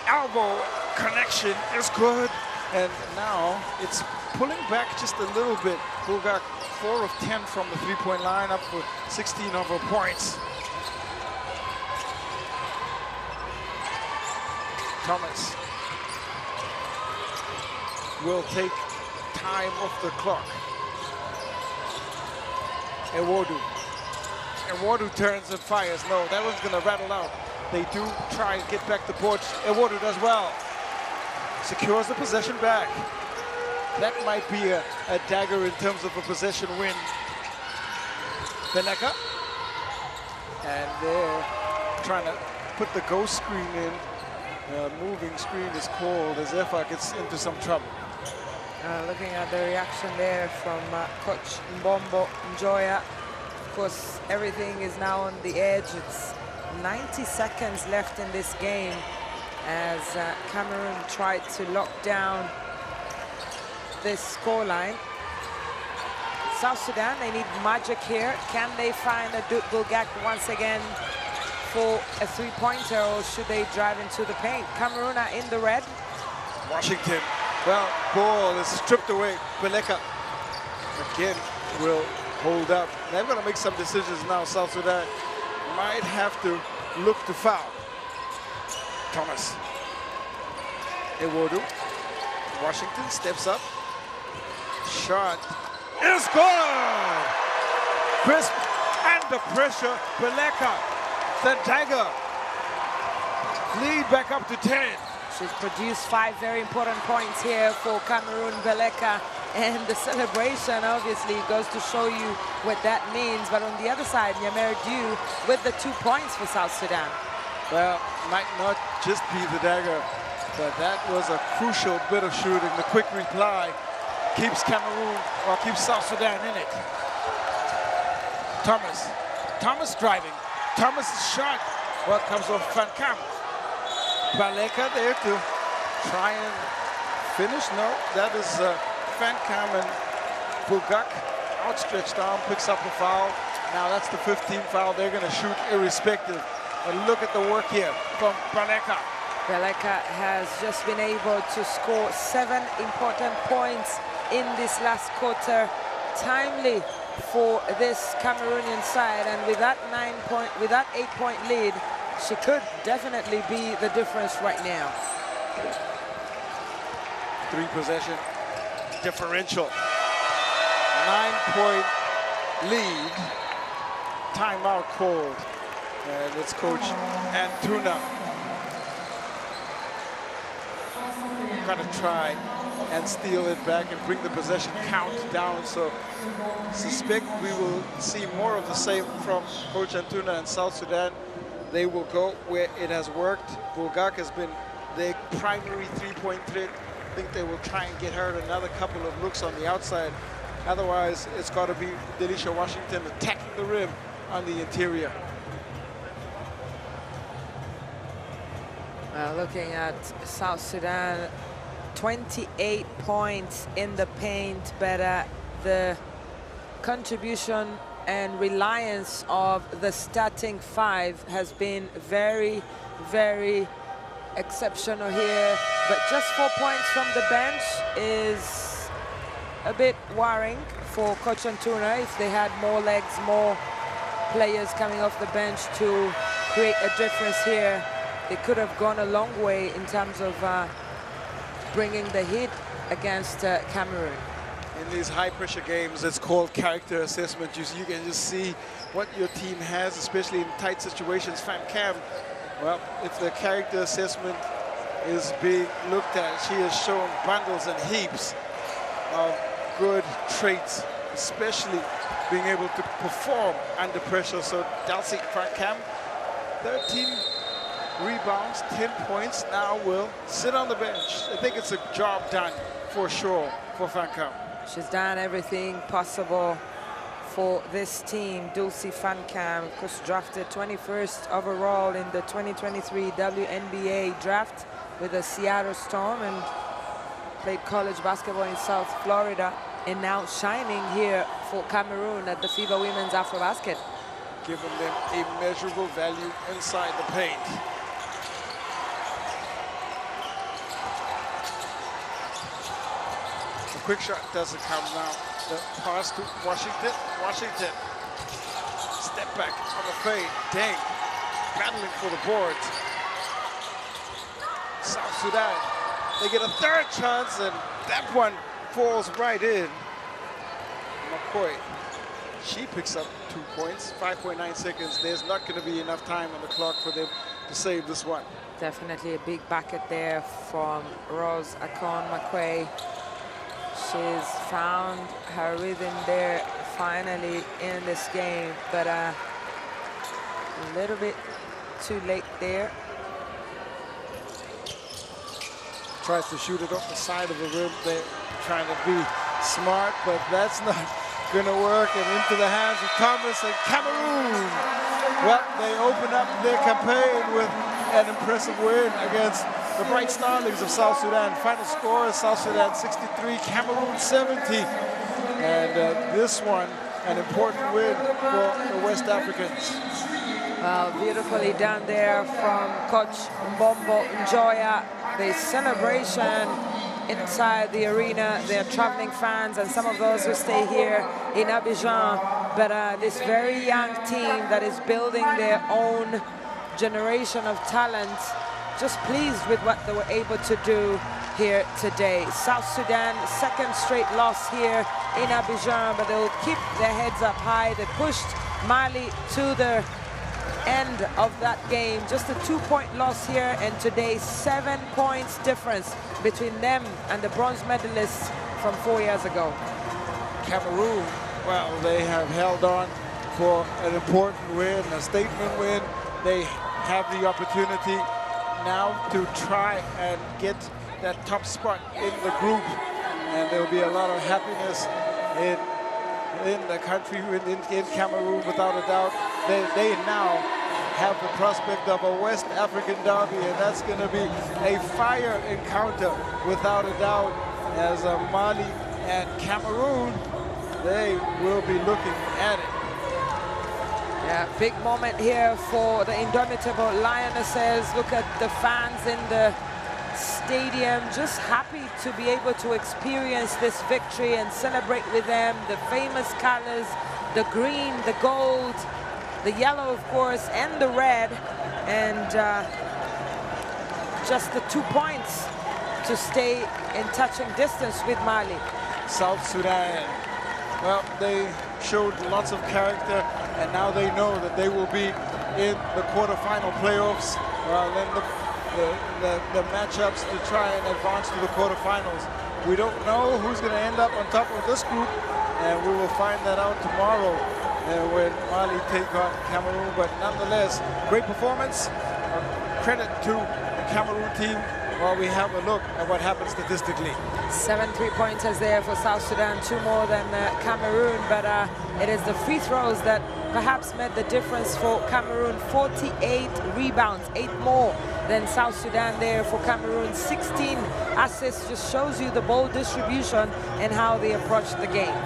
Elbow connection is good. And now it's pulling back just a little bit. Bulgak 4 of 10 from the 3-point line, up for 16 of her points. Thomas will take time off the clock. Ewodu turns and fires. No, that one's going to rattle out. They do try and get back the board. Ewodu does well. Secures the possession back. That might be a dagger in terms of a possession win. Beleka. And they're trying to put the ghost screen in. Moving screen is called as Efa gets into some trouble. Looking at the reaction there from Coach Mbombo Njoya. Of course, everything is now on the edge. It's 90 seconds left in this game as Cameroon tried to lock down this scoreline. South Sudan, they need magic here. Can they find a Bulgak once again for a three-pointer, or should they drive into the paint? Cameroon are in the red. Washington, well, ball is stripped away. Beleka again will hold up. They're going to make some decisions now. South Sudan might have to look to foul. Thomas. Ewodu. Washington steps up. Shot is good! Crisp under pressure. Beleka, the dagger. Lead back up to 10. She's produced 5 very important points here for Cameroon. Beleka, and the celebration obviously goes to show you what that means. But on the other side, Nyamer Due with the 2 points for South Sudan. Well, might not just be the dagger, but that was a crucial bit of shooting. The quick reply keeps Cameroon, or keeps South Sudan in it. Thomas driving. Thomas' shot, well, comes off Van Kamp. Beleka there to try and finish. No, that is Van Kamp, and Bulgak, outstretched arm, picks up the foul. Now that's the 15th foul. They're going to shoot irrespective. And look at the work here from Beleka. Beleka has just been able to score 7 important points in this last quarter. Timely for this Cameroonian side, and with that 8-point lead, she could definitely be the difference right now. 3-possession differential. 9-point lead. Timeout called. And it's Coach Antuna. Got to try and steal it back and bring the possession count down. So suspect we will see more of the same from Coach Antuna and South Sudan. They will go where it has worked. Bulgak has been their primary 3-point threat. I think they will try and get her another couple of looks on the outside. Otherwise, it's got to be Delisha Washington attacking the rim on the interior. Looking at South Sudan, 28 points in the paint, but the contribution and reliance of the starting 5 has been very, very exceptional here. But just 4 points from the bench is a bit worrying for Coach Antuna. If they had more legs, more players coming off the bench to create a difference here, they could have gone a long way in terms of bringing the heat against Cameroon. In these high-pressure games, it's called character assessment. You can just see what your team has, especially in tight situations. Van Kamp, well, if the character assessment is being looked at, she has shown bundles and heaps of good traits, especially being able to perform under pressure. So Dulcie Van Kamp, 13 rebounds, 10 points, now will sit on the bench. I think it's a job done for sure for Van Kamp. She's done everything possible for this team. Dulcie Van Kamp, of course, drafted 21st overall in the 2023 WNBA draft with the Seattle Storm, and played college basketball in South Florida, and now shining here for Cameroon at the FIBA Women's AfroBasket. Giving them a measurable value inside the paint. Quick shot doesn't come now. The pass to Washington. Washington. Step back on the fade. Dang. Battling for the board. South Sudan. They get a 3rd chance, and that one falls right in. McCoy She picks up 2 points, 5.9 seconds. There's not going to be enough time on the clock for them to save this one. Definitely a big bucket there from Rose Akon-McQuay. She's found her rhythm there finally in this game, but a little bit too late there. Tries to shoot it off the side of the rim. They're trying to be smart, but that's not going to work. And into the hands of Thomas and Cameroon. Well, they open up their campaign with an impressive win against the Bright Starlings of South Sudan. Final score is South Sudan 63, Cameroon 70. And this one, an important win for the West Africans. Well, beautifully done there from Coach Mbombo Njoya. The celebration inside the arena, their traveling fans and some of those who stay here in Abidjan. But this very young team that is building their own generation of talent, just pleased with what they were able to do here today. South Sudan, second straight loss here in Abidjan, but they'll keep their heads up high. They pushed Mali to the end of that game. Just a 2-point loss here, and today 7 points difference between them and the bronze medalists from 4 years ago. Cameroon, well, they have held on for an important win, a statement win. They have the opportunity now to try and get that top spot in the group, and there will be a lot of happiness in the country, in Cameroon, without a doubt. They now have the prospect of a West African derby, and that's going to be a fire encounter, without a doubt, as Mali and Cameroon, they will be looking at it. Yeah, big moment here for the indomitable Lionesses. Look at the fans in the stadium, just happy to be able to experience this victory and celebrate with them. The famous colors, the green, the gold, the yellow, of course, and the red, and just the 2 points to stay in touching distance with Mali. South Sudan, well, they showed lots of character, and now they know that they will be in the quarterfinal playoffs. Then the matchups to try and advance to the quarterfinals. We don't know who's going to end up on top of this group, and we will find that out tomorrow when Mali take on Cameroon. But nonetheless, great performance. Credit to the Cameroon team while we have a look at what happened statistically. 7 3-pointers there for South Sudan, 2 more than Cameroon, but it is the free throws that perhaps made the difference for Cameroon. 48 rebounds, 8 more than South Sudan there for Cameroon. 16 assists, just shows you the ball distribution and how they approached the game.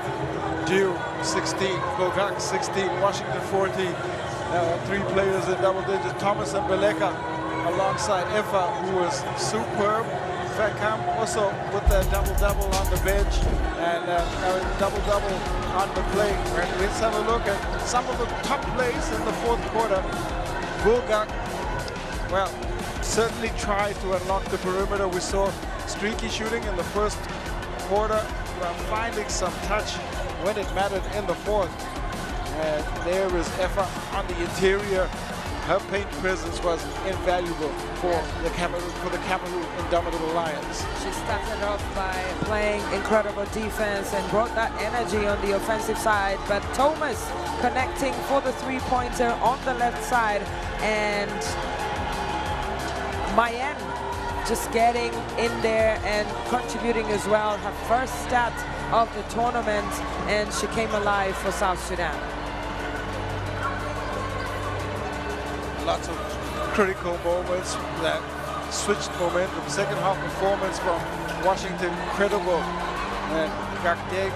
Dew 16, Gogak 16, Washington 14. 3 players in double digits, Thomas and Beleka alongside Efa, who was superb. Fakam also with a double-double on the bench, and double-double on the play. And let's have a look at some of the top plays in the fourth quarter. Gogak, well, certainly tried to unlock the perimeter. We saw streaky shooting in the first quarter, finding some touch when it mattered in the fourth. And there is Efa on the interior. Her paint presence was invaluable for the Cameroon Indomitable Lions. She started off by playing incredible defense and brought that energy on the offensive side. But Thomas connecting for the 3-pointer on the left side, and Mayen just getting in there and contributing as well. Her first stat of the tournament, and she came alive for South Sudan. Lots of critical moments that switched momentum. Second half performance from Washington, incredible. And Gakdeg,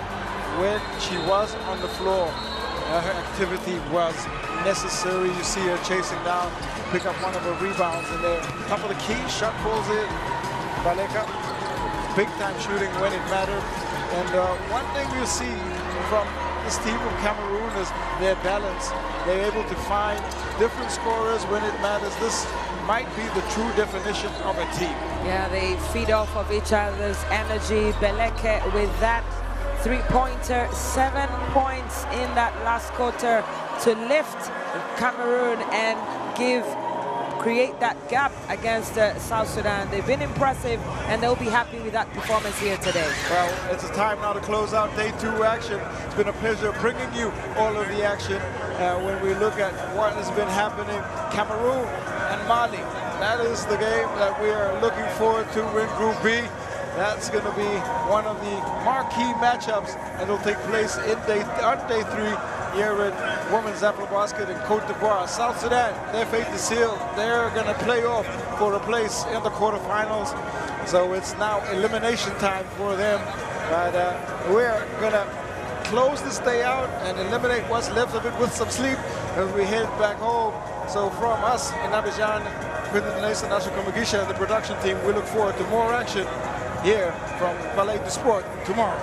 when she was on the floor, her activity was necessary. You see her chasing down, pick up one of her rebounds, and there, top of the key, shot falls in. Baleka, big time shooting when it mattered. And one thing you see from this team from Cameroon is their balance. They're able to find different scorers when it matters. This might be the true definition of a team. Yeah, they feed off of each other's energy. Beleke with that three-pointer, 7 points in that last quarter to lift Cameroon and create that gap against South Sudan. They've been impressive, and they'll be happy with that performance here today. Well, it's a time now to close out day 2 action. It's been a pleasure bringing you all of the action. When we look at what has been happening, Cameroon and Mali, that is the game that we are looking forward to in Group B. That's going to be one of the marquee matchups, and it'll take place on day 3 here in women's AfroBasket in Cote d'Ivoire. South Sudan, their fate is sealed. They're going to play off for a place in the quarterfinals. So it's now elimination time for them. But we're going to close this day out and eliminate what's left of it with some sleep as we head back home. So from us in Abidjan, with the National Communication and the production team, we look forward to more action here from Palais du Sport tomorrow.